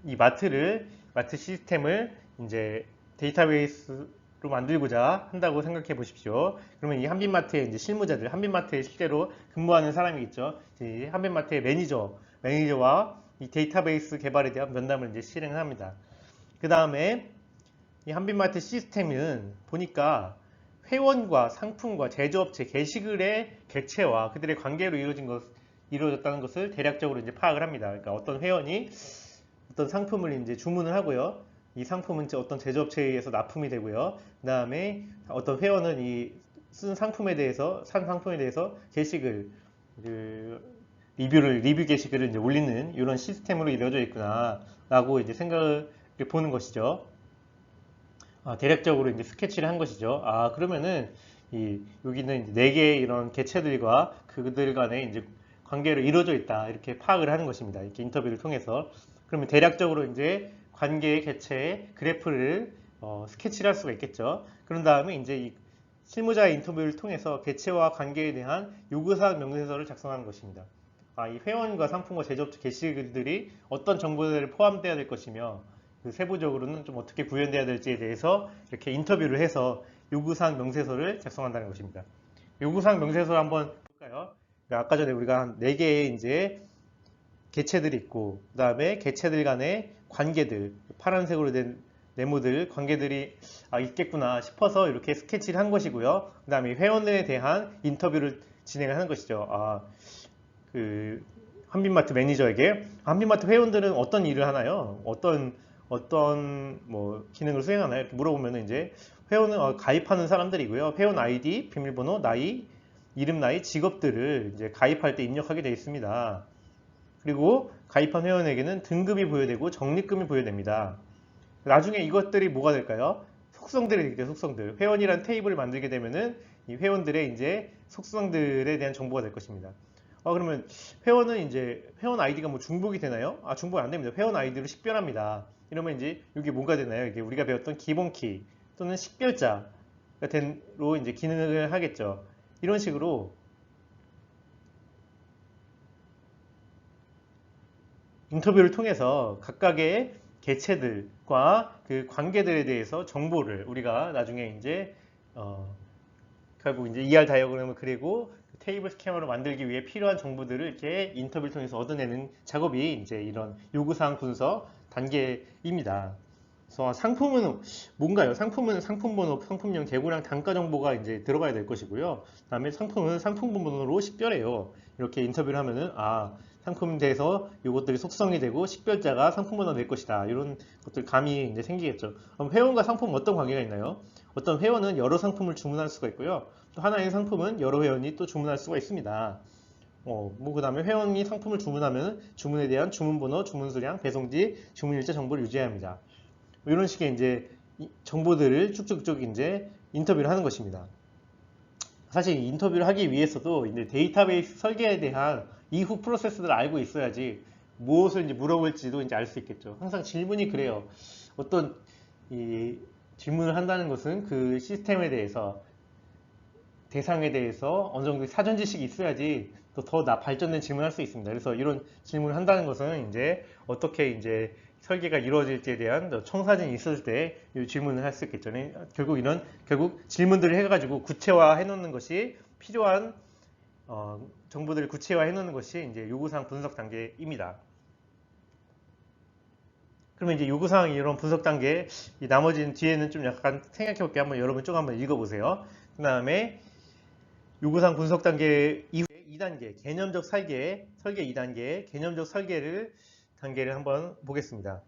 이 마트 시스템을 이제 데이터베이스로 만들고자 한다고 생각해 보십시오. 그러면 이 한빛마트의 이제 실무자들, 한빛마트에 실제로 근무하는 사람이 있죠. 이 한빛마트의 매니저와 이 데이터베이스 개발에 대한 면담을 이제 실행을 합니다. 그 다음에 이 한빛마트 시스템은 보니까 회원과 상품과 제조업체 게시글의 객체와 그들의 관계로 이루어졌다는 것을 대략적으로 이제 파악을 합니다. 그러니까 어떤 회원이 어떤 상품을 이제 주문을 하고요. 이 상품은 어떤 제조업체에 의해서 납품이 되고요. 그 다음에 어떤 회원은 산 상품에 대해서 게시글, 리뷰 게시글을 이제 올리는 이런 시스템으로 이루어져 있구나라고 이제 생각을 보는 것이죠. 대략적으로 이제 스케치를 한 것이죠. 그러면은 여기는 4개의 이런 개체들과 그들 간의 이제 관계로 이루어져 있다. 이렇게 파악을 하는 것입니다. 이렇게 인터뷰를 통해서. 그러면 대략적으로 이제 관계의 개체의 그래프를 스케치를 할 수가 있겠죠. 그런 다음에 이제 이 실무자의 인터뷰를 통해서 개체와 관계에 대한 요구사항 명세서를 작성하는 것입니다. 이 회원과 상품과 제조업체 게시글들이 어떤 정보들을 포함되어야 될 것이며 그 세부적으로는 좀 어떻게 구현되어야 될지에 대해서 이렇게 인터뷰를 해서 요구사항 명세서를 작성한다는 것입니다. 요구사항 명세서를 한번 볼까요? 아까 전에 우리가 한 4개의 이제 개체들이 있고, 그 다음에 개체들 간의 관계들, 파란색으로 된 네모들, 관계들이 있겠구나 싶어서 이렇게 스케치를 한 것이고요. 그 다음에 회원에 대한 인터뷰를 진행을 하는 것이죠. 그 한빛마트 매니저에게 한빛마트 회원들은 어떤 일을 하나요? 어떤 뭐 기능을 수행하나요? 이렇게 물어보면 이제 회원은 가입하는 사람들이고요. 회원 아이디, 비밀번호, 나이, 이름, 나이, 직업들을 이제 가입할 때 입력하게 되어 있습니다. 그리고 가입한 회원에게는 등급이 부여되고 적립금이 부여됩니다. 나중에 이것들이 뭐가 될까요? 속성들이 되겠죠, 속성들. 회원이란 테이블을 만들게 되면은 이 회원들의 이제 속성들에 대한 정보가 될 것입니다. 그러면 회원은 이제 회원 아이디가 뭐 중복이 되나요? 중복 안 됩니다. 회원 아이디로 식별합니다. 이러면 이제 이게 뭐가 되나요? 이게 우리가 배웠던 기본키 또는 식별자로 이제 기능을 하겠죠. 이런 식으로 인터뷰를 통해서 각각의 개체들과 그 관계들에 대해서 정보를 우리가 나중에 이제 결국 이제 ER 다이어그램을 그리고 테이블 스키마로 만들기 위해 필요한 정보들을 이렇게 인터뷰를 통해서 얻어내는 작업이 이제 이런 요구사항 분석 단계입니다. 그래서 상품은 뭔가요? 상품은 상품번호, 상품명, 재고량, 단가 정보가 이제 들어가야 될 것이고요. 그다음에 상품은 상품번호로 식별해요. 이렇게 인터뷰를 하면은 상품에 대해서 이것들이 속성이 되고 식별자가 상품번호 낼 것이다. 이런 것들 감이 이제 생기겠죠. 그럼 회원과 상품은 어떤 관계가 있나요? 어떤 회원은 여러 상품을 주문할 수가 있고요. 또 하나의 상품은 여러 회원이 또 주문할 수가 있습니다. 그 다음에 회원이 상품을 주문하면 주문에 대한 주문번호, 주문수량, 배송지, 주문일자 정보를 유지해야 합니다. 이런 식의 이제 정보들을 쭉쭉쭉 이제 인터뷰를 하는 것입니다. 사실 인터뷰를 하기 위해서도 이제 데이터베이스 설계에 대한 이후 프로세스들을 알고 있어야지 무엇을 이제 물어볼지도 이제 알 수 있겠죠. 항상 질문이 그래요. 어떤 질문을 한다는 것은 그 시스템에 대해서 대상에 대해서 어느 정도 사전 지식이 있어야지 또 더 발전된 질문을 할 수 있습니다. 그래서 이런 질문을 한다는 것은 이제 어떻게 이제 설계가 이루어질지에 대한 청사진이 있었을 때 이 질문을 할 수 있겠죠. 결국 질문들을 해가지고 구체화해 놓는 것이 필요한 정보들을 구체화해 놓는 것이 이제 요구사항 분석 단계입니다. 그러면 이제 요구사항 이런 분석 단계, 이 나머지는 뒤에는 좀 약간 생각해 볼게요. 여러분 쭉 한번 읽어보세요. 그 다음에 요구사항 분석 단계 이후에 2단계, 개념적 설계 2단계, 개념적 단계를 한번 보겠습니다.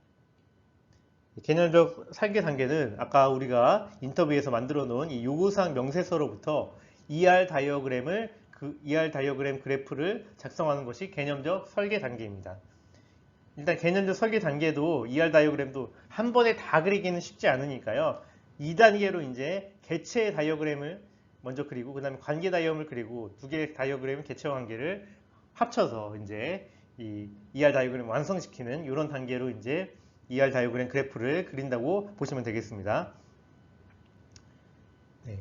개념적 설계 단계는 아까 우리가 인터뷰에서 만들어 놓은 이 요구사항 명세서로부터 ER 다이어그램 그래프를 작성하는 것이 개념적 설계 단계입니다. 일단 개념적 설계 단계도 ER 다이어그램도 한 번에 다 그리기는 쉽지 않으니까요. 2단계로 이제 개체 다이어그램을 먼저 그리고 그 다음에 관계 다이어그램을 그리고 두 개의 다이어그램 개체 관계를 합쳐서 이제 이 ER 다이어그램을 완성시키는 이런 단계로 이제 ER 다이어그램 그래프를 그린다고 보시면 되겠습니다. 네.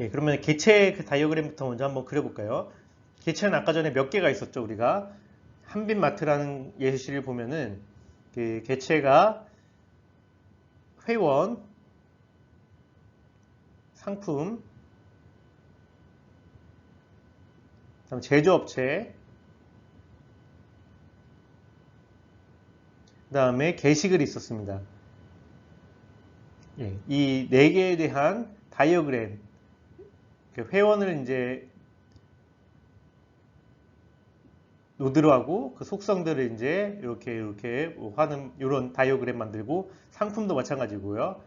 예, 그러면 개체 다이어그램부터 먼저 한번 그려볼까요? 개체는 아까 전에 몇 개가 있었죠, 우리가? 한빛마트라는 예시를 보면은 그 개체가 회원, 상품, 그다음 제조업체, 그 다음에 게시글이 있었습니다. 예, 이 네 개에 대한 다이어그램, 회원을 이제 노드로 하고 그 속성들을 이제 이렇게 하는 이런 다이어그램 만들고 상품도 마찬가지고요.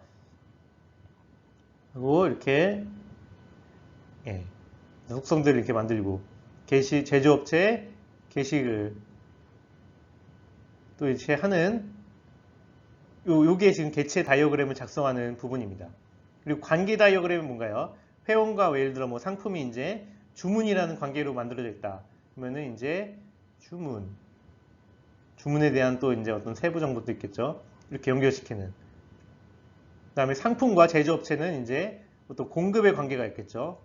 그리고 이렇게 예, 속성들을 이렇게 만들고 제조업체 게시글 또 이제 하는 요게 지금 개체 다이어그램을 작성하는 부분입니다. 그리고 관계 다이어그램은 뭔가요? 회원과 예를 들어 뭐 상품이 이제 주문이라는 관계로 만들어져 있다. 그러면은 이제 주문에 대한 또 이제 어떤 세부 정보도 있겠죠. 이렇게 연결시키는. 그다음에 상품과 제조업체는 이제 또 공급의 관계가 있겠죠.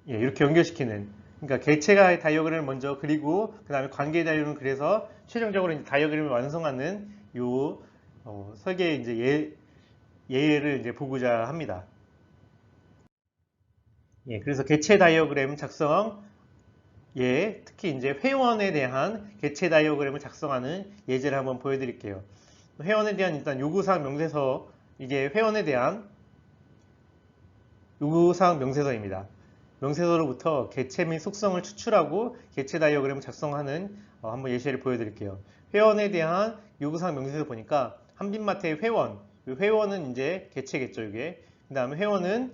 예, 이렇게 연결시키는. 그러니까 개체가 다이어그램을 먼저 그리고 그 다음에 관계 다이어그램을 그려서 최종적으로 이제 다이어그램을 완성하는 요 설계 이제 예를 이제 보고자 합니다. 예, 그래서 개체 다이어그램 작성 특히 이제 회원에 대한 개체 다이어그램을 작성하는 예제를 한번 보여드릴게요. 회원에 대한 일단 요구사항 명세서 이게 회원에 대한 요구사항 명세서입니다. 명세서로부터 개체 및 속성을 추출하고 개체 다이어그램을 작성하는 한번 예시를 보여드릴게요. 회원에 대한 요구사항 명세서 보니까 한빛마트의 회원은 이제 개체겠죠, 이게. 그 다음에 회원은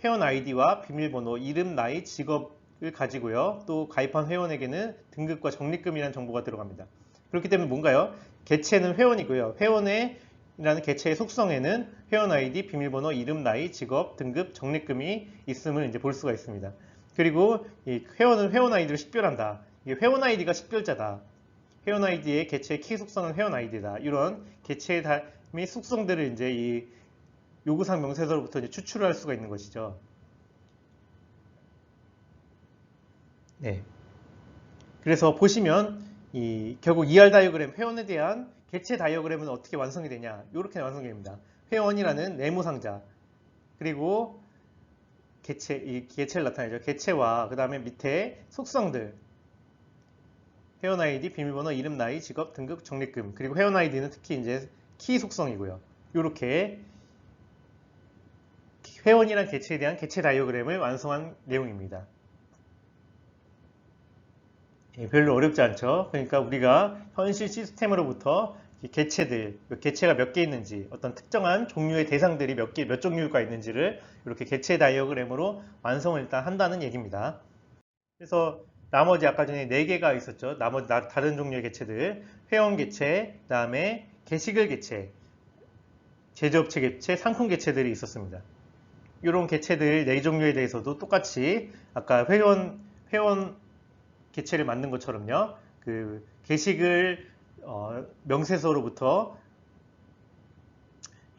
회원 아이디와 비밀번호, 이름, 나이, 직업을 가지고요. 또 가입한 회원에게는 등급과 적립금이라는 정보가 들어갑니다. 그렇기 때문에 뭔가요? 개체는 회원이고요. 회원이라는 개체의 속성에는 회원 아이디, 비밀번호, 이름, 나이, 직업, 등급, 적립금이 있음을 이제 볼 수가 있습니다. 그리고 이 회원은 회원 아이디로 식별한다. 이게 회원 아이디가 식별자다. 회원 아이디의 개체의 키 속성은 회원 아이디다. 이런 개체 및 속성들을 이제 이 요구사항 명세서로부터 이제 추출을 할 수가 있는 것이죠. 네. 그래서 보시면 결국 ER 다이어그램, 회원에 대한 개체 다이어그램은 어떻게 완성이 되냐? 이렇게 완성이 됩니다. 회원이라는 네모 상자, 그리고 개체를 나타내죠. 개체와 그 다음에 밑에 속성들, 회원 아이디, 비밀번호, 이름, 나이, 직업, 등급, 적립금, 그리고 회원 아이디는 특히 이제 키 속성이고요. 이렇게 회원이란 개체에 대한 개체 다이어그램을 완성한 내용입니다. 별로 어렵지 않죠. 그러니까 우리가 현실 시스템으로부터 개체가 몇 개 있는지, 어떤 특정한 종류의 대상들이 몇 종류가 있는지를 이렇게 개체 다이어그램으로 완성을 일단 한다는 얘기입니다. 그래서 나머지 아까 전에 4개가 있었죠. 나머지 다른 종류의 개체들, 회원 개체, 그 다음에 게시글 개체, 제조업체 개체, 상품 개체들이 있었습니다. 이런 개체들 4종류에 대해서도 똑같이 아까 회원 개체를 만든 것처럼요. 그 게시글 명세서로부터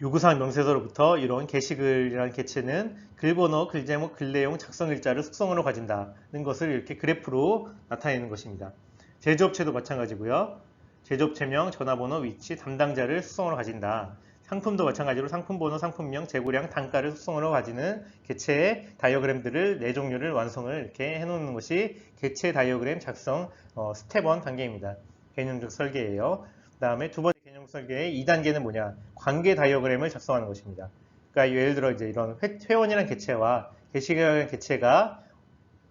요구사항 명세서로부터 이런 게시글이라는 개체는 글번호, 글제목, 글내용, 작성일자를 속성으로 가진다는 것을 이렇게 그래프로 나타내는 것입니다. 제조업체도 마찬가지고요. 제조업체명, 전화번호, 위치, 담당자를 속성으로 가진다. 상품도 마찬가지로 상품번호, 상품명, 재고량, 단가를 속성으로 가지는 개체의 다이어그램들을 네 종류를 완성을 이렇게 해놓는 것이 개체 다이어그램 작성 스텝 1 단계입니다. 개념적 설계예요. 그 다음에 두 번째 개념 설계의 2단계는 뭐냐? 관계 다이어그램을 작성하는 것입니다. 그러니까 예를 들어 이제 이런 회원이라는 개체와 게시글이라는 개체가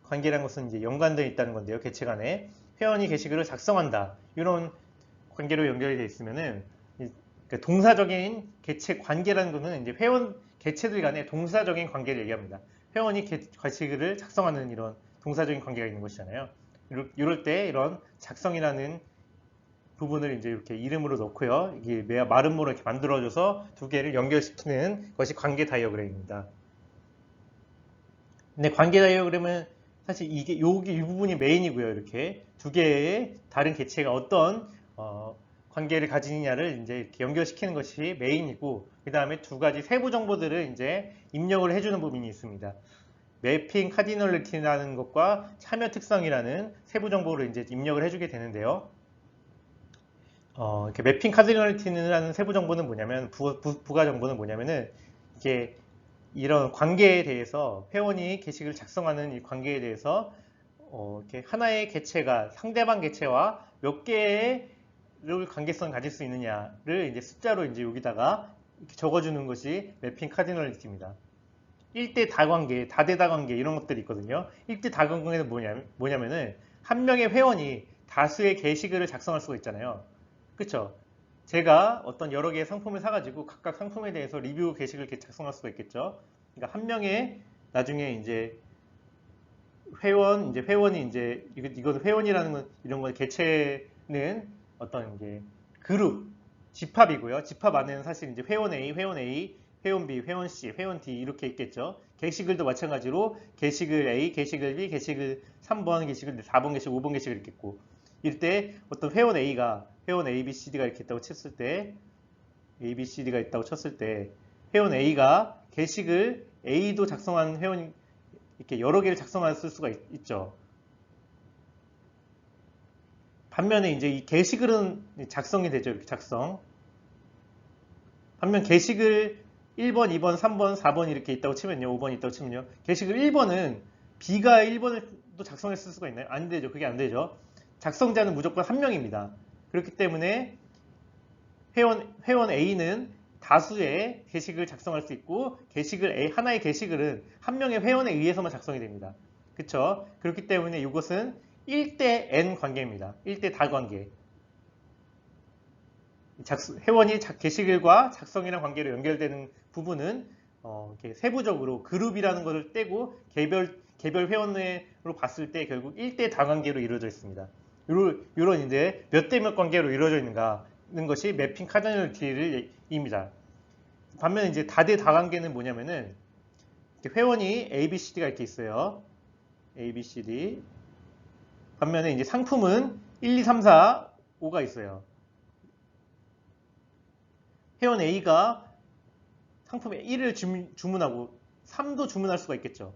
관계라는 것은 이제 연관되어 있다는 건데요. 개체 간에 회원이 게시글을 작성한다. 이런 관계로 연결이 되어 있으면은 동사적인 개체 관계라는 것은 이제 회원 개체들 간의 동사적인 관계를 얘기합니다. 회원이 게시글을 작성하는 이런 동사적인 관계가 있는 것이잖아요. 이럴 때 이런 작성이라는 부분을 이제 이렇게 이름으로 넣고요. 이게 마름모로 이렇게 만들어줘서 두 개를 연결시키는 것이 관계 다이어그램입니다. 근데 관계 다이어그램은 사실 이게 이 부분이 메인이고요. 이렇게 두 개의 다른 개체가 어떤 관계를 가지느냐를 이제 이렇게 연결시키는 것이 메인이고, 그 다음에 두 가지 세부 정보들을 이제 입력을 해주는 부분이 있습니다. 매핑 카디널리티라는 것과 참여 특성이라는 세부 정보를 이제 입력을 해주게 되는데요. 이렇게 매핑 카디널리티라는 세부 정보는 뭐냐면 부가 정보는 뭐냐면은 이게 이런 관계에 대해서 회원이 게시글을 작성하는 이 관계에 대해서 이렇게 하나의 개체가 상대방 개체와 몇 개의 관계성을 가질 수 있느냐를 이제 숫자로 이제 여기다가 이렇게 적어주는 것이 매핑 카디널리티입니다. 1대 다관계, 다대다관계 이런 것들이 있거든요. 1대 다관계는 뭐냐면은 한 명의 회원이 다수의 게시글을 작성할 수가 있잖아요. 그쵸? 제가 어떤 여러 개의 상품을 사가지고 각각 상품에 대해서 리뷰 게시글 이렇게 작성할 수가 있겠죠. 그러니까 한 명의 나중에 이제 회원이 이제 이건 회원이라는 건 이런 건 개체는 어떤 이제 그룹 집합이고요. 집합 안에는 사실 이제 회원 A, 회원 B, 회원 C, 회원 D 이렇게 있겠죠. 게시글도 마찬가지로 게시글 A, 게시글 B, 게시글 3번, 게시글 4번, 게시글 5번 게시글 이렇게 있고, 이럴 때 어떤 회원 A가 회원 A, B, C, D가 이렇게 있다고 쳤을 때 A, B, C, D가 있다고 쳤을 때 회원 A가 게시글 A도 작성한 회원 이렇게 여러 개를 작성할 수가 있죠. 반면에 이제 이 게시글은 작성이 되죠. 이렇게 작성. 반면 게시글 1번, 2번, 3번, 4번 이렇게 있다고 치면요. 5번 있다고 치면요. 게시글 1번은 B가 1번을 또 작성했을 수가 있나요? 안 되죠. 그게 안 되죠. 작성자는 무조건 한 명입니다. 그렇기 때문에 회원 A는 다수의 게시글을 작성할 수 있고, 게시글 A, 하나의 게시글은 한 명의 회원에 의해서만 작성이 됩니다. 그쵸? 그렇기 때문에 이것은 1대 N 관계입니다. 1대 다관계. 회원이 게시글과 작성이라는 관계로 연결되는 부분은 이렇게 세부적으로 그룹이라는 것을 떼고 개별 회원으로 봤을 때 결국 1대 다관계로 이루어져 있습니다. 이런 이제 몇 대 몇 관계로 이루어져 있는가는 것이 매핑 카디널리티입니다. 반면에 이제 다대 다관계는 뭐냐면은 회원이 A, B, C, D가 이렇게 있어요. A, B, C, D. 반면에 이제 상품은 1, 2, 3, 4, 5가 있어요. 회원 A가 상품 1을 주문하고 3도 주문할 수가 있겠죠.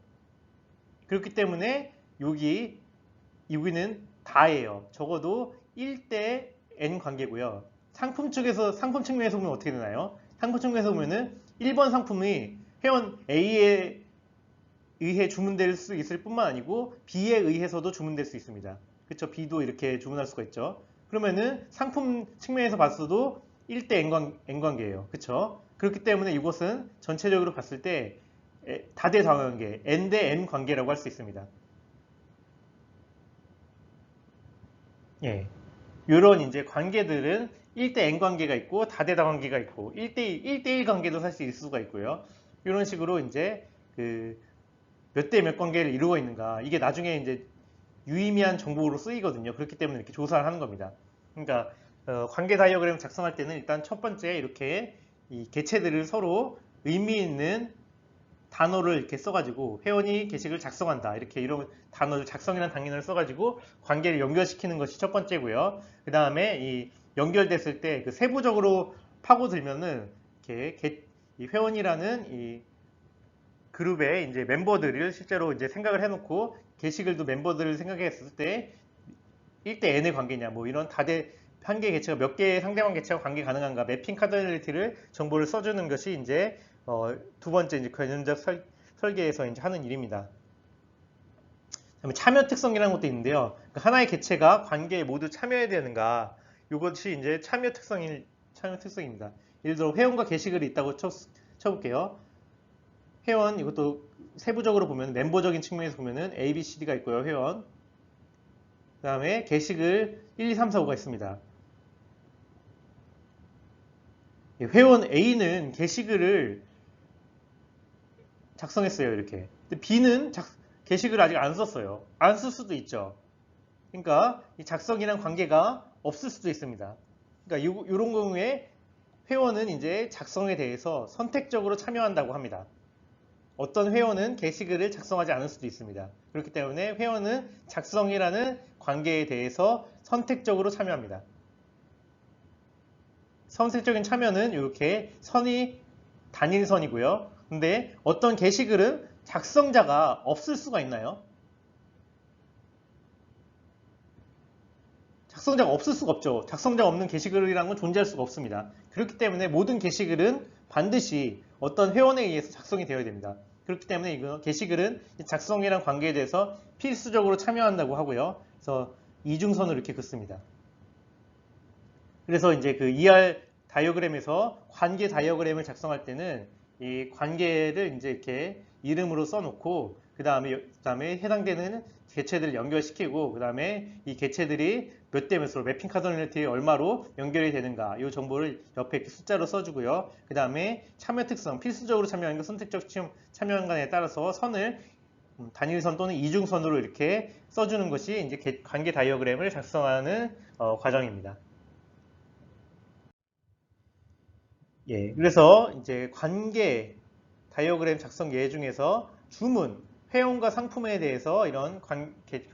그렇기 때문에 여기는 다예요. 적어도 1대 N 관계고요. 상품 측면에서 보면 어떻게 되나요? 상품 측면에서 보면은 1번 상품이 회원 A에 의해 주문될 수 있을 뿐만 아니고 B에 의해서도 주문될 수 있습니다. 그렇죠? B도 이렇게 주문할 수가 있죠. 그러면은 상품 측면에서 봤어도 1대 N 관계예요. 그렇죠? 그렇기 때문에 이것은 전체적으로 봤을 때 다대 다관계, N 대 N 관계라고 할 수 있습니다. 예. 이런 이제 관계들은 1대 N 관계가 있고 다대다 관계가 있고 1대1 관계도 사실 있을 수가 있고요. 이런 식으로 이제 그 몇 대 몇 관계를 이루고 있는가, 이게 나중에 이제 유의미한 정보로 쓰이거든요. 그렇기 때문에 이렇게 조사를 하는 겁니다. 그러니까 관계 다이어그램 작성할 때는 일단 첫 번째 이렇게 이 개체들을 서로 의미 있는 단어를 이렇게 써가지고 회원이 게시글을 작성한다, 이렇게 이런 단어를 작성이라는 단어를 써가지고 관계를 연결시키는 것이 첫 번째고요. 그 다음에 이 연결됐을 때 그 세부적으로 파고들면은 이렇게 이 회원이라는 이 그룹의 이제 멤버들을 실제로 이제 생각을 해놓고 게시글도 멤버들을 생각했을 때 1대 n의 관계냐, 뭐 이런 다대 한 개 개체가 몇 개의 상대방 개체와 관계 가능한가, 매핑 카더널리티를 정보를 써주는 것이 이제 두 번째 이제 개념적 설계에서 이제 하는 일입니다. 그다음에 참여 특성이라는 것도 있는데요. 그러니까 하나의 개체가 관계에 모두 참여해야 되는가, 이것이 이제 참여 특성입니다. 예를 들어 회원과 게시글이 있다고 쳐볼게요. 회원, 이것도 세부적으로 보면 멤버적인 측면에서 보면은 A, B, C, D가 있고요. 회원. 그 다음에 게시글 1, 2, 3, 4, 5가 있습니다. 회원 A는 게시글을 작성했어요. 이렇게. 근데 B는 게시글을 아직 안 썼어요. 안 쓸 수도 있죠. 그러니까 이 작성이란 관계가 없을 수도 있습니다. 그러니까 이런 경우에 회원은 이제 작성에 대해서 선택적으로 참여한다고 합니다. 어떤 회원은 게시글을 작성하지 않을 수도 있습니다. 그렇기 때문에 회원은 작성이라는 관계에 대해서 선택적으로 참여합니다. 선택적인 참여는 이렇게 선이 단일선이고요. 근데 어떤 게시글은 작성자가 없을 수가 있나요? 작성자가 없을 수가 없죠. 작성자가 없는 게시글이라는 건 존재할 수가 없습니다. 그렇기 때문에 모든 게시글은 반드시 어떤 회원에 의해서 작성이 되어야 됩니다. 그렇기 때문에 이거 게시글은 작성이란 관계에 대해서 필수적으로 참여한다고 하고요. 그래서 이중선으로 이렇게 긋습니다. 그래서 이제 그 ER 다이어그램에서 관계 다이어그램을 작성할 때는 이 관계를 이제 이렇게 이름으로 써놓고 그 다음에 해당되는 개체들을 연결시키고 그 다음에 이 개체들이 몇 대 몇으로 매핑 카더널리티에 얼마로 연결이 되는가 이 정보를 옆에 이렇게 숫자로 써주고요. 그 다음에 참여 특성, 필수적으로 참여하는 것, 선택적 참여한가에 따라서 선을 단일선 또는 이중선으로 이렇게 써주는 것이 이제 관계 다이어그램을 작성하는 과정입니다. 예, 그래서 이제 관계 다이어그램 작성 예 중에서 주문, 회원과 상품에 대해서 이런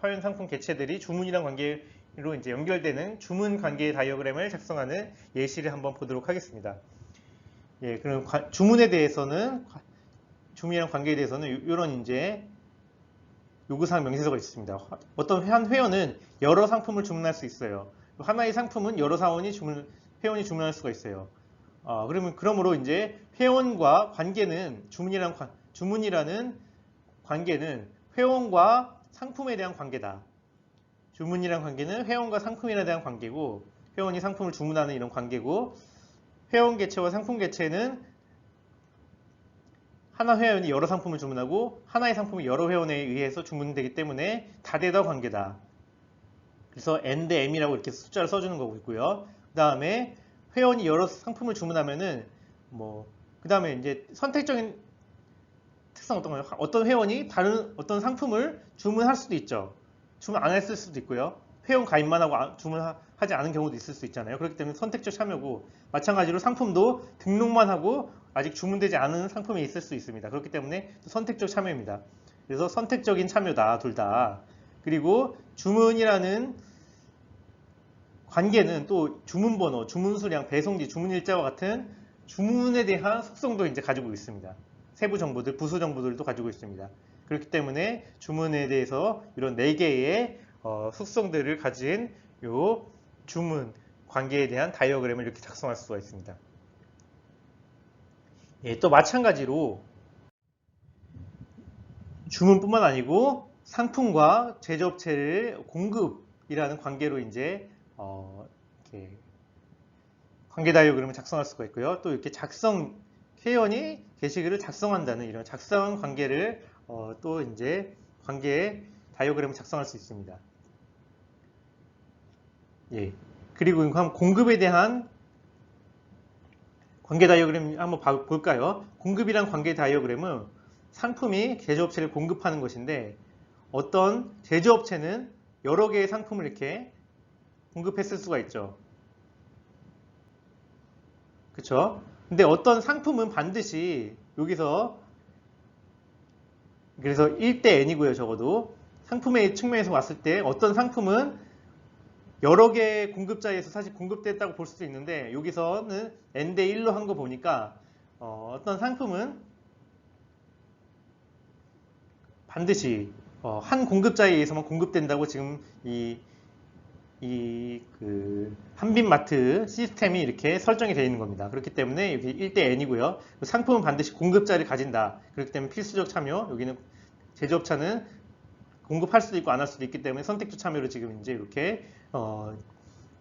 회원 상품 개체들이 주문이란 관계로 이제 연결되는 주문 관계 다이어그램을 작성하는 예시를 한번 보도록 하겠습니다. 예, 그럼 주문에 대해서는 주문이란 관계에 대해서는 이런 이제 요구사항 명시서가 있습니다. 어떤 한 회원은 여러 상품을 주문할 수 있어요. 하나의 상품은 여러 회원이 주문할 수가 있어요. 그러므로 이제 회원과 관계는 주문이라는 관계는 회원과 상품에 대한 관계다. 주문이란 관계는 회원과 상품에 대한 관계고 회원이 상품을 주문하는 이런 관계고 회원 개체와 상품 개체는 하나 회원이 여러 상품을 주문하고 하나의 상품이 여러 회원에 의해서 주문되기 때문에 다대다 관계다. 그래서 n 대 m이라고 이렇게 숫자를 써주는 거고 있고요. 그 다음에 회원이 여러 상품을 주문하면은 그 다음에 이제 선택적인 특성 어떤 거예요? 어떤 회원이 다른 어떤 상품을 주문할 수도 있죠. 주문 안 했을 수도 있고요. 회원 가입만 하고 주문하지 않은 경우도 있을 수 있잖아요. 그렇기 때문에 선택적 참여고 마찬가지로 상품도 등록만 하고 아직 주문되지 않은 상품이 있을 수 있습니다. 그렇기 때문에 선택적 참여입니다. 그래서 선택적인 참여다, 둘 다. 그리고 주문이라는 관계는 또 주문번호, 주문수량, 배송지, 주문일자와 같은 주문에 대한 속성도 이제 가지고 있습니다. 세부 정보들, 부수 정보들도 가지고 있습니다. 그렇기 때문에 주문에 대해서 이런 4개의 속성들을 가진 요 주문 관계에 대한 다이어그램을 이렇게 작성할 수가 있습니다. 예, 또 마찬가지로 주문뿐만 아니고 상품과 제조업체를 공급이라는 관계로 이제 이렇게 관계 다이어그램을 작성할 수가 있고요. 또 이렇게 회원이 게시글을 작성한다는 이런 작성 관계를 또 이제 관계 다이어그램을 작성할 수 있습니다. 예. 그리고 공급에 대한 관계 다이어그램 한번 볼까요? 공급이란 관계 다이어그램은 상품이 제조업체를 공급하는 것인데 어떤 제조업체는 여러 개의 상품을 이렇게 공급했을 수가 있죠. 그쵸? 근데 어떤 상품은 반드시 여기서 그래서 1대 n이고요. 적어도 상품의 측면에서 봤을 때 어떤 상품은 여러 개의 공급자에서 사실 공급됐다고 볼 수도 있는데 여기서는 n 대 1로 한 거 보니까 어떤 상품은 반드시 한 공급자에 의해서만 공급된다고 지금 그 한빛마트 시스템이 이렇게 설정이 되어 있는 겁니다. 그렇기 때문에 여기 1대 N이고요. 상품은 반드시 공급자를 가진다. 그렇기 때문에 필수적 참여, 여기는 제조업자는 공급할 수도 있고 안 할 수도 있기 때문에 선택적 참여로 지금 이제 이렇게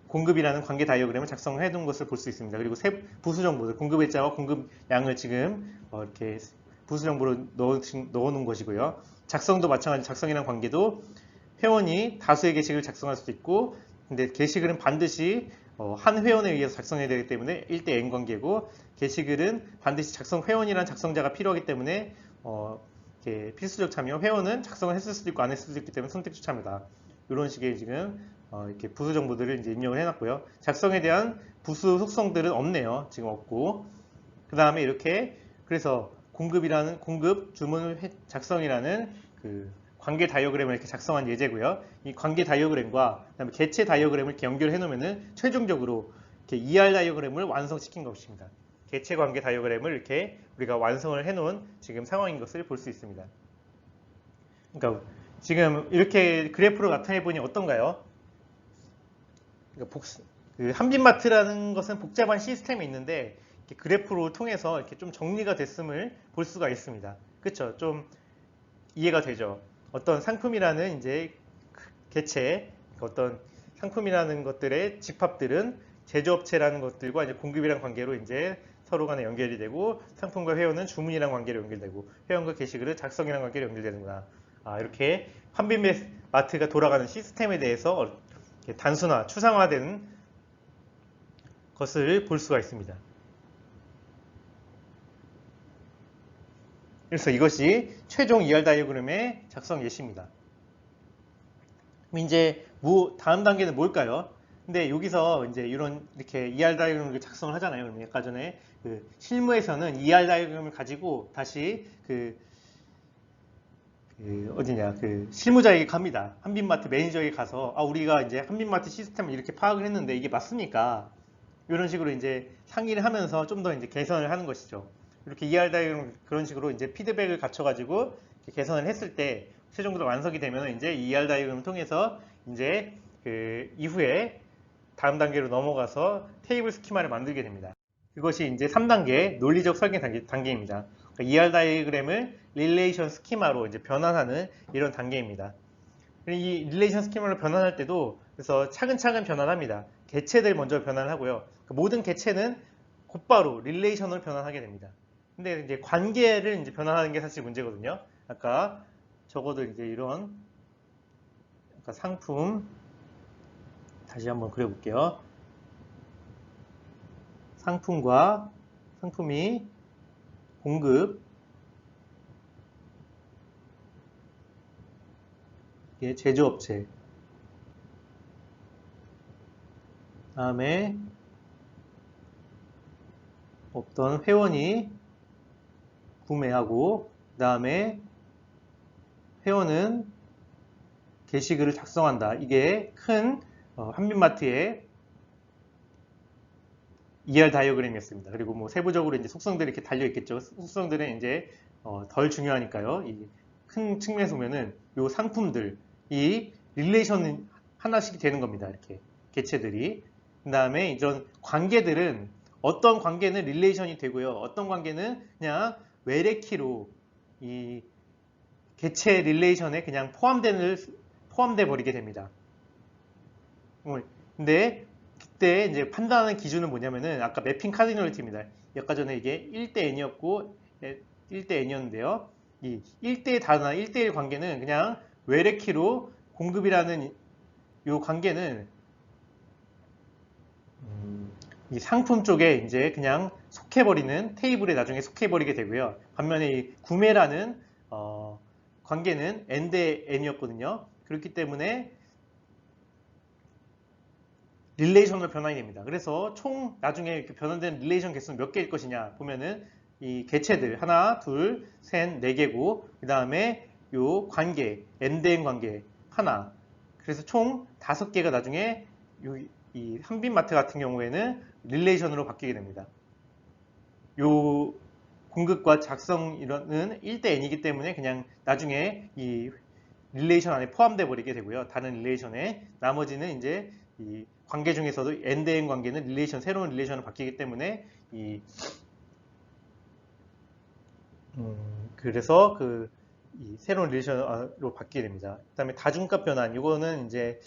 공급이라는 관계 다이어그램을 작성해 둔 것을 볼 수 있습니다. 그리고 부수 정보들, 공급 일자와 공급 양을 지금 이렇게 부수 정보로 넣어 놓은 것이고요. 작성도 마찬가지, 작성이라는 관계도 회원이 다수의 게시글을 작성할 수도 있고, 근데 게시글은 반드시 한 회원에 의해서 작성해야 되기 때문에 1대 N 관계고, 게시글은 반드시 회원이라는 작성자가 필요하기 때문에 필수적 참여, 회원은 작성을 했을 수도 있고 안 했을 수도 있기 때문에 선택적 참여다. 이런 식의 지금 이렇게 부수 정보들을 이제 입력을 해놨고요. 작성에 대한 부수 속성들은 없네요. 지금 없고. 그 다음에 이렇게 그래서 공급 주문 작성이라는 그 관계 다이어그램을 이렇게 작성한 예제고요. 이 관계 다이어그램과 그다음에 개체 다이어그램을 이렇게 연결해 놓으면은 최종적으로 이렇게 ER 다이어그램을 완성시킨 것입니다. 개체 관계 다이어그램을 이렇게 우리가 완성을 해 놓은 지금 상황인 것을 볼 수 있습니다. 그러니까 지금 이렇게 그래프로 나타내 보니 어떤가요? 그러니까 그 한빛마트라는 것은 복잡한 시스템이 있는데 이렇게 그래프로 통해서 이렇게 좀 정리가 됐음을 볼 수가 있습니다. 그렇죠? 좀 이해가 되죠? 어떤 상품이라는 이제 개체, 어떤 상품이라는 것들의 집합들은 제조업체라는 것들과 이제 공급이란 관계로 이제 서로 간에 연결이 되고, 상품과 회원은 주문이란 관계로 연결되고, 회원과 게시글은 작성이란 관계로 연결되는구나. 이렇게 한빛마트가 돌아가는 시스템에 대해서 단순화, 추상화된 것을 볼 수가 있습니다. 그래서 이것이 최종 ER 다이어그램의 작성 예시입니다. 그럼 이제 다음 단계는 뭘까요? 근데 여기서 이제 이렇게 ER 다이어그램을 작성을 하잖아요. 그러면 아까 전에 그 실무에서는 ER 다이어그램을 가지고 다시 그 실무자에게 갑니다. 한빛마트 매니저에게 가서 우리가 이제 한빛마트 시스템을 이렇게 파악을 했는데 이게 맞습니까? 이런 식으로 이제 상의를 하면서 좀 더 이제 개선을 하는 것이죠. 이렇게 ER 다이어그램 그런 식으로 이제 피드백을 갖춰가지고 개선을 했을 때 최종적으로 완성이 되면 이제 ER 다이어그램을 통해서 이제 그 이후에 다음 단계로 넘어가서 테이블 스키마를 만들게 됩니다. 그것이 이제 3단계 논리적 설계 단계입니다. 그러니까 ER 다이어그램을 릴레이션 스키마로 이제 변환하는 이런 단계입니다. 이 릴레이션 스키마로 변환할 때도 그래서 차근차근 변환합니다. 개체들 먼저 변환하고요. 그러니까 모든 개체는 곧바로 릴레이션으로 변환하게 됩니다. 근데 이제 관계를 이제 변환하는 게 사실 문제거든요. 아까 적어도 이제 아까 상품 다시 한번 그려볼게요. 상품이 공급, 제조업체, 다음에 어떤 회원이 구매하고, 그 다음에 회원은 게시글을 작성한다. 이게 큰 한빛마트의 ER 다이어그램이었습니다. 그리고 뭐 세부적으로 이제 속성들이 이렇게 달려 있겠죠. 속성들은 이제 덜 중요하니까요. 이 큰 측면에서 보면은 요 상품들, 이 릴레이션 하나씩 되는 겁니다. 이렇게 개체들이. 그 다음에 이런 관계들은 어떤 관계는 릴레이션이 되고요. 어떤 관계는 그냥 외래키로 이 개체 릴레이션에 그냥 포함돼 버리게 됩니다. 근데 그때 이제 판단하는 기준은 뭐냐면은 아까 매핑 카디널리티입니다. 아까 전에 이게 1대 N이었고 1대 N이었는데요. 이 1대 단어나 1대1 관계는 그냥 외래키로 공급이라는 이 관계는 이 상품 쪽에 이제 그냥 속해버리는 테이블에 나중에 속해버리게 되고요. 반면에 이 구매라는 관계는 N 대 N이었거든요. 그렇기 때문에 릴레이션으로 변환이 됩니다. 그래서 총 나중에 이렇게 변환된 릴레이션 개수는 몇 개일 것이냐 보면은 이 개체들 하나, 둘, 셋, 네 개고 그 다음에 요 관계 N 대 N 관계 하나. 그래서 총 5개가 나중에 이 한빛마트 같은 경우에는 릴레이션으로 바뀌게 됩니다. 요 공급과 작성 이런은 1대 n이기 때문에 그냥 나중에 이 릴레이션 안에 포함돼 버리게 되고요. 다른 릴레이션에 나머지는 이제 이 관계 중에서도 n-n 관계는 릴레이션 새로운 릴레이션으로 바뀌기 때문에 이 그래서 이 새로운 릴레이션으로 바뀌게 됩니다. 그다음에 다중값 변환 이거는 이제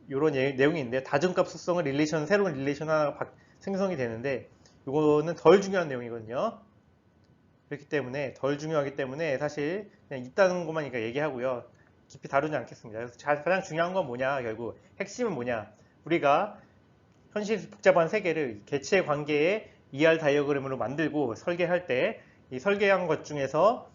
이런 내용이 있는데 다중값 속성은 새로운 릴레이션 하나 생성이 되는데 이거는 덜 중요한 내용이거든요. 그렇기 때문에 덜 중요하기 때문에 사실 그냥 있다는 것만 얘기하고요. 깊이 다루지 않겠습니다. 그래서 가장 중요한 건 뭐냐, 결국 핵심은 뭐냐. 우리가 현실 복잡한 세계를 개체 관계의 ER 다이어그램으로 만들고 설계할 때 이 설계한 것 중에서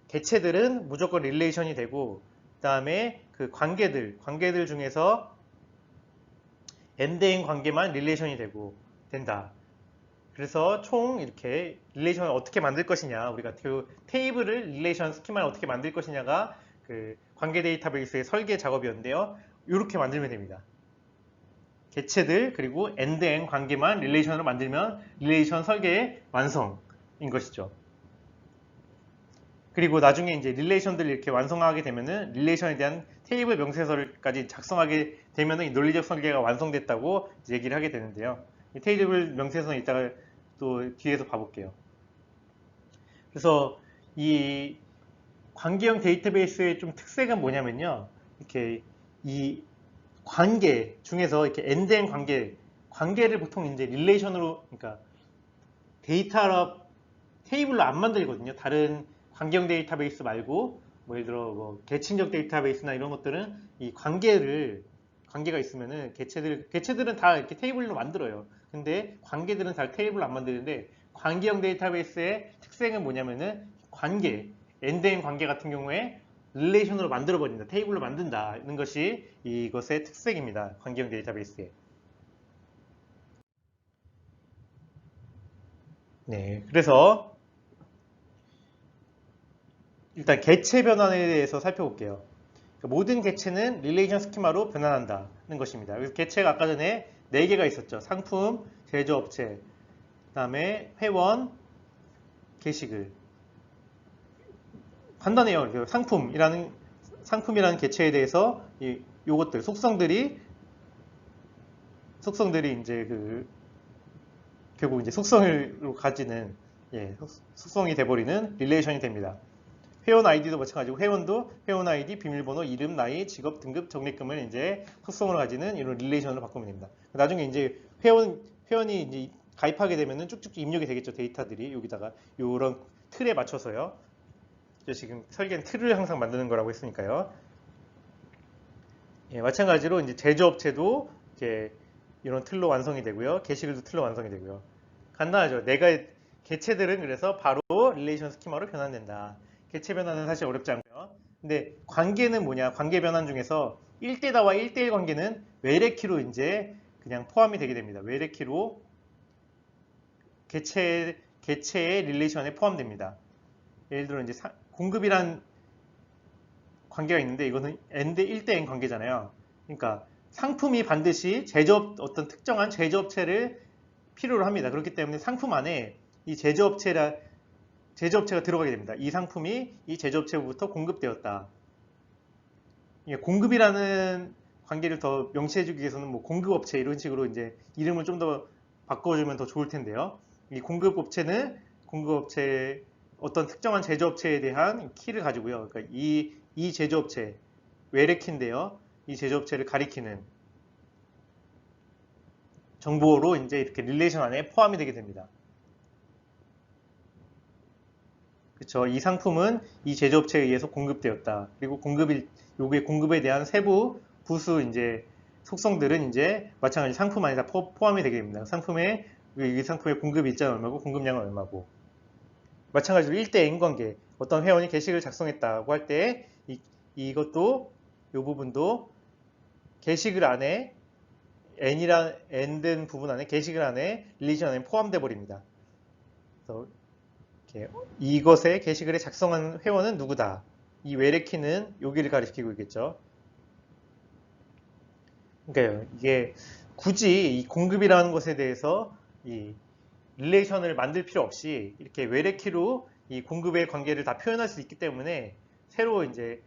개체들은 무조건 릴레이션이 되고 그 다음에 그 관계들 중에서 n-n 관계만 릴레이션이 된다. 그래서 총 이렇게 릴레이션을 어떻게 만들 것이냐, 우리가 그 테이블을 릴레이션 스키마를 어떻게 만들 것이냐가 그 관계 데이터베이스의 설계 작업이었는데요. 이렇게 만들면 됩니다. 개체들 그리고 n-n 관계만 릴레이션으로 만들면 릴레이션 설계의 완성인 것이죠. 그리고 나중에 이제 릴레이션들을 이렇게 완성하게 되면은 릴레이션에 대한 테이블 명세서까지 작성하게 되면은 이 논리적 설계가 완성됐다고 얘기를 하게 되는데요. 이 테이블 명세서는 이따가 또 뒤에서 봐볼게요. 그래서 이 관계형 데이터베이스의 좀 특색은 뭐냐면요. 이렇게 이 관계 중에서 이렇게 n-n 관계를 보통 이제 릴레이션으로, 그러니까 테이블로 안 만들거든요. 다른 관계형 데이터베이스 말고, 뭐 예를 들어 뭐 계층적 데이터베이스나 이런 것들은 이 관계가 있으면은 개체들은 다 이렇게 테이블로 만들어요. 근데 관계들은 다 테이블로 안 만드는데 관계형 데이터베이스의 특징은 뭐냐면은 n-n 관계 같은 경우에 릴레이션으로 만들어버린다. 테이블로 만든다는 것이 이것의 특색입니다. 관계형 데이터베이스에. 네, 그래서 일단 개체 변환에 대해서 살펴볼게요. 모든 개체는 릴레이션 스키마로 변환한다는 것입니다. 그래서 개체가 아까 전에 4개가 있었죠. 상품, 제조업체, 그 다음에 회원, 게시글. 간단해요. 상품이라는 개체에 대해서 요것들 속성들이 이제 결국 이제 속성으로 가지는 속성이 돼버리는 릴레이션이 됩니다. 회원 아이디도 마찬가지고 회원 아이디, 비밀번호, 이름, 나이, 직업, 등급, 적립금을 이제 속성으로 가지는 이런 릴레이션으로 바꾸면 됩니다. 나중에 이제 회원이 이제 가입하게 되면은 쭉쭉 입력이 되겠죠. 데이터들이 여기다가 이런 틀에 맞춰서요. 지금 설계는 틀을 항상 만드는 거라고 했으니까요. 마찬가지로 이제 제조업체도 이렇게 이런 틀로 완성이 되고요. 게시글도 틀로 완성이 되고요. 간단하죠. 개체들은 그래서 바로 릴레이션 스키마로 변환된다. 개체 변환은 사실 어렵지 않고요. 근데 관계는 뭐냐? 관계 변환 중에서 1대다와 1대1 관계는 외래키로 이제 그냥 포함이 되게 됩니다. 외래키로 개체의 릴레이션에 포함됩니다. 예를 들어 이제 공급이란 관계가 있는데 이거는 n 대 1대 n 관계잖아요. 그러니까 상품이 반드시 어떤 특정한 제조업체를 필요로 합니다. 그렇기 때문에 상품 안에 이 제조업체가 들어가게 됩니다. 이 상품이 이 제조업체부터 공급되었다. 공급이라는 관계를 더 명시해주기 위해서는 뭐 공급업체 이런 식으로 이제 이름을 좀 더 바꿔주면 더 좋을 텐데요. 이 공급업체는 어떤 특정한 제조업체에 대한 키를 가지고요. 그러니까 이 제조업체 외래키인데요. 이 제조업체를 가리키는 정보로 이제 이렇게 릴레이션 안에 포함이 되게 됩니다. 그렇죠. 이 상품은 이 제조업체에 의해서 공급되었다. 그리고 요게 공급에 대한 세부 부수 이제 속성들은 이제 마찬가지 상품 안에 다 포함이 되게 됩니다. 이 상품의 공급 일자는 얼마고 공급량은 얼마고. 마찬가지로 1대 N 관계. 어떤 회원이 게시글을 작성했다고 할 때 이것도 이 부분도 게시글 안에 N된 부분 안에 게시글 안에 릴레이션 안에 포함돼 버립니다. 그래서 이것의 게시글에 작성한 회원은 누구다. 이 외래키는 여기를 가리키고 있겠죠. 그러니까 이게 굳이 이 공급이라는 것에 대해서 릴레이션을 만들 필요 없이 이렇게 외래키로 이 공급의 관계를 다 표현할 수 있기 때문에 새로 이제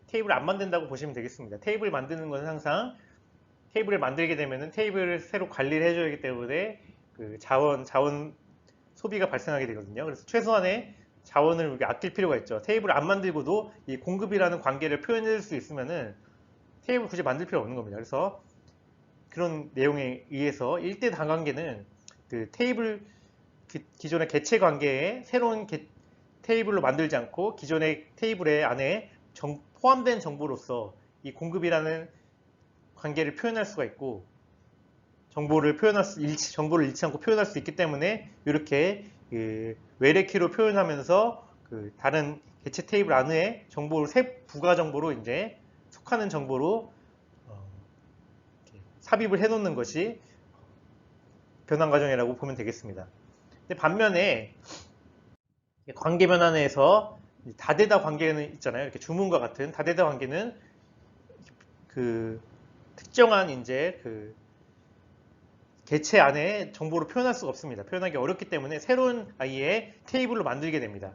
테이블을 안 만든다고 보시면 되겠습니다. 테이블 만드는 것은 항상 테이블을 만들게 되면은 테이블을 새로 관리를 해줘야 하기 때문에 그 자원 소비가 발생하게 되거든요. 그래서 최소한의 자원을 우리가 아낄 필요가 있죠. 테이블을 안 만들고도 이 공급이라는 관계를 표현할 수 있으면은 테이블 굳이 만들 필요 없는 겁니다. 그래서 그런 내용에 의해서 1대 다관계는 그 테이블 기존의 개체 관계에 새로운 테이블로 만들지 않고 기존의 테이블의 안에 포함된 정보로서 이 공급이라는 관계를 표현할 수가 있고 정보를 잃지 않고 표현할 수 있기 때문에 이렇게 그 외래키로 표현하면서 그 다른 개체 테이블 안에 정보를 부가 정보로 이제 속하는 정보로 삽입을 해놓는 것이 변환 과정이라고 보면 되겠습니다. 근데 반면에 관계 변환에서 다대다 관계는 있잖아요. 이렇게 주문과 같은 다대다 관계는 그 특정한 이제 그 개체 안에 정보를 표현할 수가 없습니다. 표현하기 어렵기 때문에 새로운 아이의 테이블로 만들게 됩니다.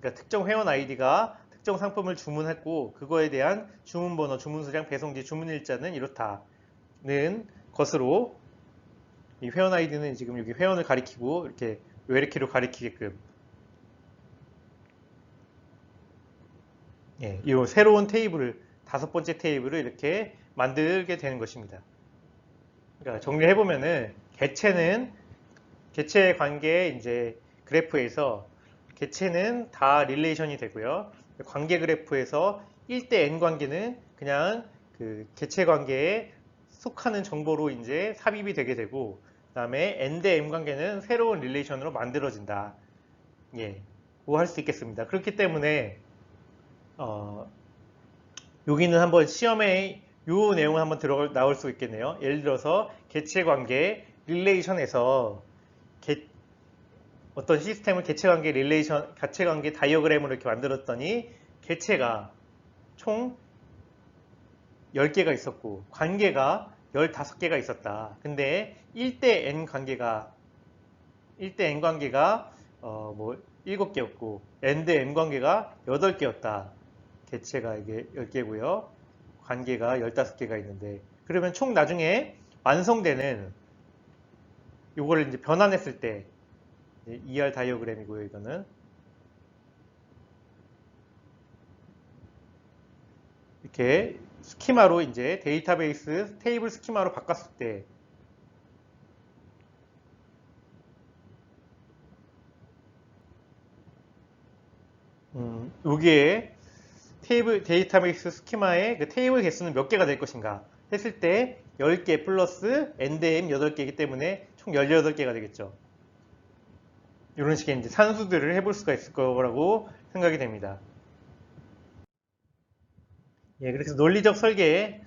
그러니까 특정 회원 아이디가 특정 상품을 주문했고 그거에 대한 주문번호, 주문수량, 배송지, 주문일자는 이렇다는 것으로 이 회원 아이디는 지금 여기 회원을 가리키고 이렇게 외래키로 가리키게끔 이 새로운 테이블을 5번째 테이블을 이렇게 만들게 되는 것입니다. 그러니까 정리해 보면은 개체 관계 이제 그래프에서 개체는 다 릴레이션이 되고요. 관계 그래프에서 1대 n 관계는 그냥 그 개체 관계에 속하는 정보로 이제 삽입이 되게 되고 그다음에 n 대 m 관계는 새로운 릴레이션으로 만들어진다. 예, 뭐 할 수 있겠습니다. 그렇기 때문에 여기는 한번 시험에 이 내용을 한번 나올 수 있겠네요. 예를 들어서 개체 관계 릴레이션에서 어떤 시스템을 개체 관계 다이어그램으로 이렇게 만들었더니 개체가 총 10개가 있었고 관계가 15개가 있었다. 근데 1대 n 관계가 뭐 7개였고 n 대 m 관계가 8개였다. 개체가 이게 10개고요. 관계가 15개가 있는데 그러면 총 나중에 완성되는 요거를 이제 변환했을 때 ER 다이어그램이고요. 이거는 이렇게 스키마로 이제 데이터베이스 테이블 스키마로 바꿨을 때 여기에 데이터베이스 스키마의 그 테이블 개수는 몇 개가 될 것인가 했을 때 10개 플러스 NDM 8개이기 때문에 총 18개가 되겠죠. 이런 식의 이제 산수들을 해볼 수가 있을 거라고 생각이 됩니다. 예, 그래서 논리적 설계는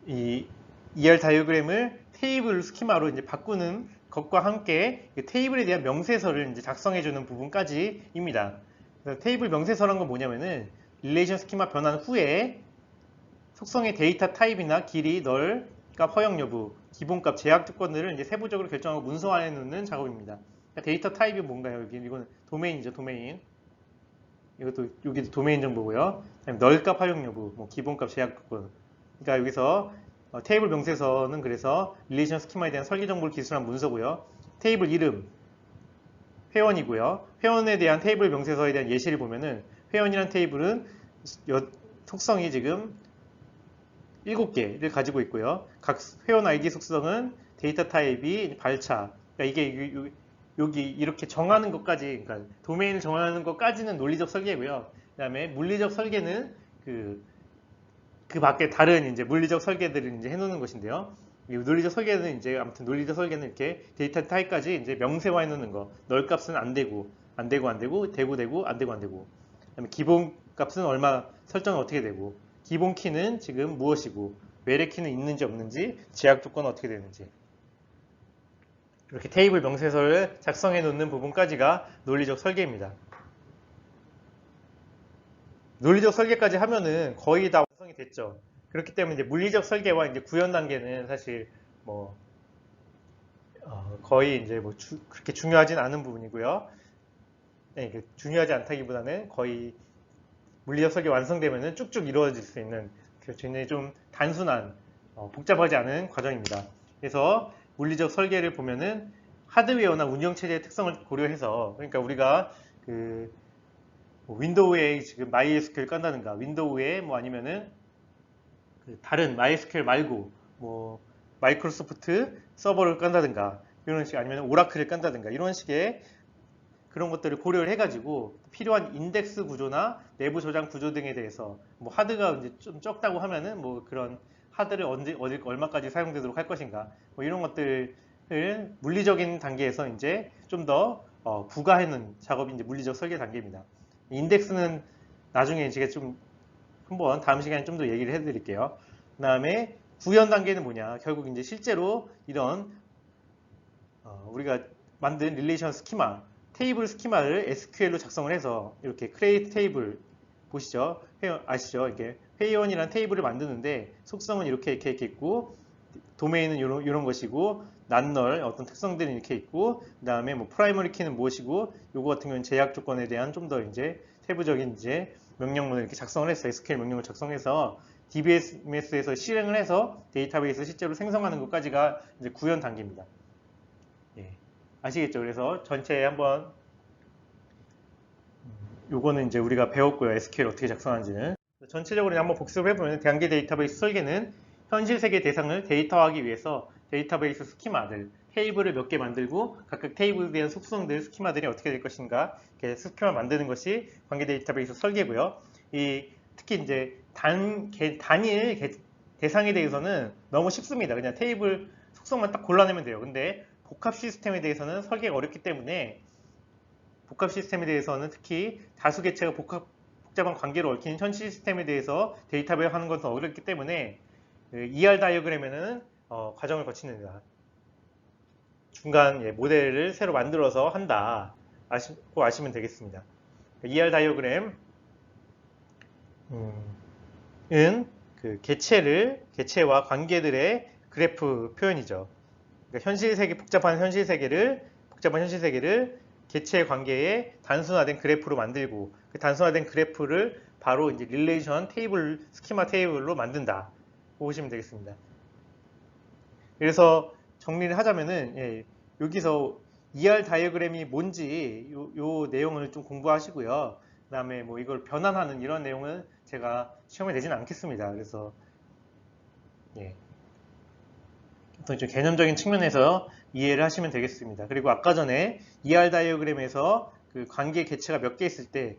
이 ER 다이어그램을 테이블 스키마로 이제 바꾸는 것과 함께 테이블에 대한 명세서를 이제 작성해주는 부분까지입니다. 그래서 테이블 명세서란 건 뭐냐면은 릴레이션 스키마 변환 후에 속성의 데이터 타입이나 길이, 널, 값 허용 여부, 기본값, 제약 조건들을 이제 세부적으로 결정하고 문서화해 놓는 작업입니다. 그러니까 데이터 타입이 뭔가요? 이거는 도메인이죠, 도메인. 여기도 도메인 정보고요. 널값 활용 여부, 뭐 기본값, 제약 조건. 그러니까 여기서 테이블 명세서는 그래서 릴레이션 스키마에 대한 설계 정보를 기술한 문서고요. 테이블 이름, 회원이고요. 회원에 대한 테이블 명세서에 대한 예시를 보면은 회원이란 테이블은 속성이 지금 7개를 가지고 있고요. 각 회원 아이디 속성은 데이터 타입이 발차. 그러니까 이게 여기 이렇게 정하는 것까지, 그러니까 도메인을 정하는 것까지는 논리적 설계고요. 그다음에 물리적 설계는 그 밖에 다른 이제 물리적 설계들을 이제 해놓는 것인데요. 이 논리적 설계는 이제 아무튼 논리적 설계는 이렇게 데이터 타입까지 이제 명세화해 놓는 거. 널 값은 안 되고, 안 되고, 안 되고, 되고, 되고, 안 되고, 안 되고. 그다음에 기본 값은 얼마 설정은 어떻게 되고, 기본 키는 지금 무엇이고, 외래 키는 있는지 없는지, 제약 조건은 어떻게 되는지. 이렇게 테이블 명세서를 작성해 놓는 부분까지가 논리적 설계입니다. 논리적 설계까지 하면은 거의 다 완성이 됐죠. 그렇기 때문에 이제 물리적 설계와 이제 구현 단계는 사실 뭐 거의 이제 뭐 그렇게 중요하진 않은 부분이고요. 네, 중요하지 않다기보다는 거의 물리적 설계 완성되면은 쭉쭉 이루어질 수 있는 굉장히 좀 단순한 복잡하지 않은 과정입니다. 그래서 물리적 설계를 보면은 하드웨어나 운영체제의 특성을 고려해서 그러니까 우리가 그 윈도우에 지금 MySQL 깐다든가 윈도우에 뭐 아니면은 그 다른 MySQL 말고 뭐 마이크로소프트 서버를 깐다든가 이런 식 아니면 오라클을 깐다든가 이런 식의 그런 것들을 고려를 해가지고 필요한 인덱스 구조나 내부 저장 구조 등에 대해서 뭐 하드가 이제 좀 적다고 하면은 뭐 그런 하드를 언제 어디 얼마까지 사용되도록 할 것인가 뭐 이런 것들을 물리적인 단계에서 이제 좀 더 부가하는 작업이 이제 물리적 설계 단계입니다. 인덱스는 나중에 제가 좀 한번 다음 시간에 좀 더 얘기를 해드릴게요. 그 다음에 구현 단계는 뭐냐? 결국 이제 실제로 이런 우리가 만든 릴레이션 스키마, 테이블 스키마를 SQL로 작성을 해서 이렇게 크리에이트 테이블 보시죠? 아시죠? 이렇게 회의원이라는 테이블을 만드는데 속성은 이렇게 있고 도메인은 이런 것이고 난널 어떤 특성들이 이렇게 있고 그 다음에 뭐 프라이머리 키는 무엇이고 요거 같은 경우는 제약 조건에 대한 좀 더 이제 세부적인 이제 명령문을 이렇게 작성을 했어요. SQL 명령을 작성해서 DBMS에서 실행을 해서 데이터베이스 실제로 생성하는 것까지가 이제 구현 단계입니다. 예. 아시겠죠? 그래서 전체에 한번 요거는 이제 우리가 배웠고요. SQL 어떻게 작성하는지는. 전체적으로 한번 복습을 해보면 단계 데이터베이스 설계는 현실 세계 대상을 데이터화하기 위해서 데이터베이스 스키마들, 테이블을 몇 개 만들고 각각 테이블에 대한 속성들, 스키마들이 어떻게 될 것인가 이렇게 스키마 만드는 것이 관계 데이터베이스 설계고요. 특히 이제 단일 대상에 대해서는 너무 쉽습니다. 그냥 테이블 속성만 딱 골라내면 돼요. 근데 복합 시스템에 대해서는 설계가 어렵기 때문에 복합 시스템에 대해서는 특히 다수 개체가 복잡한 관계로 얽힌 현 시스템에 대해서 데이터베이스 하는 것은 어렵기 때문에 ER 다이어그램에는 과정을 거칩니다. 중간 모델을 새로 만들어서 한다. 아시면 되겠습니다. ER 다이어그램은 그 개체와 관계들의 그래프 표현이죠. 그러니까 복잡한 현실 세계를 개체 관계의 단순화된 그래프로 만들고 그 단순화된 그래프를 바로 이제 릴레이션 테이블 스키마 테이블로 만든다. 보시면 되겠습니다. 그래서 정리를 하자면은 여기서 ER 다이어그램이 뭔지 요 내용을 좀 공부하시고요. 그다음에 뭐 이걸 변환하는 이런 내용은 제가 시험에 내지는 않겠습니다. 그래서 어떤 좀 개념적인 측면에서 이해를 하시면 되겠습니다. 그리고 아까 전에 ER 다이어그램에서 그 관계 개체가 몇 개 있을 때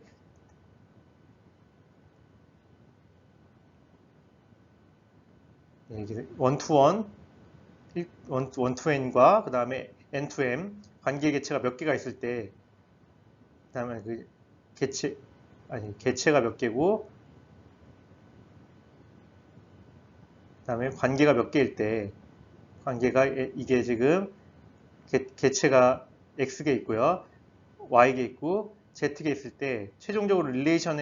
원투원, 원투엔과 그 다음에 N2M 관계 개체가 몇 개가 있을 때, 그 다음에 그 개체가 몇 개고, 그 다음에 관계가 몇 개일 때, 관계가 이게 지금 개체가 X개 있고요, Y개 있고, Z개 있을 때, 최종적으로 릴레이션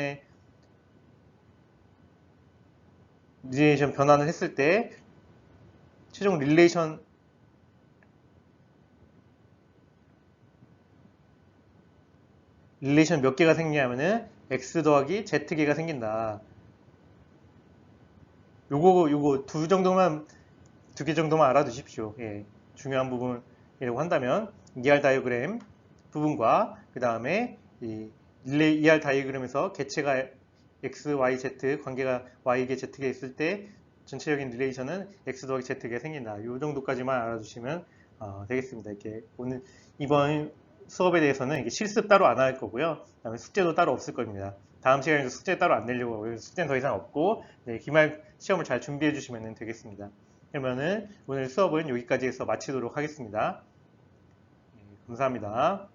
변환을 했을 때, 최종 릴레이션 몇 개가 생기냐면은 X 더하기 Z개가 생긴다. 요거 두 개 정도만 알아두십시오. 중요한 부분이라고 한다면 ER 다이어그램 부분과 그 다음에 이 ER 다이어그램에서 개체가 X, Y, Z 관계가 Y개, Z개 있을 때 전체적인 릴레이션은 X 더하기 Z개가 생긴다. 요 정도까지만 알아두시면 되겠습니다. 이렇게 오늘 이번 수업에 대해서는 실습 따로 안 할 거고요. 그다음에 숙제도 따로 없을 겁니다. 다음 시간에도 숙제 따로 안 내려고 하고요. 숙제는 더 이상 없고 기말 시험을 잘 준비해 주시면 되겠습니다. 그러면은 오늘 수업은 여기까지 해서 마치도록 하겠습니다. 감사합니다.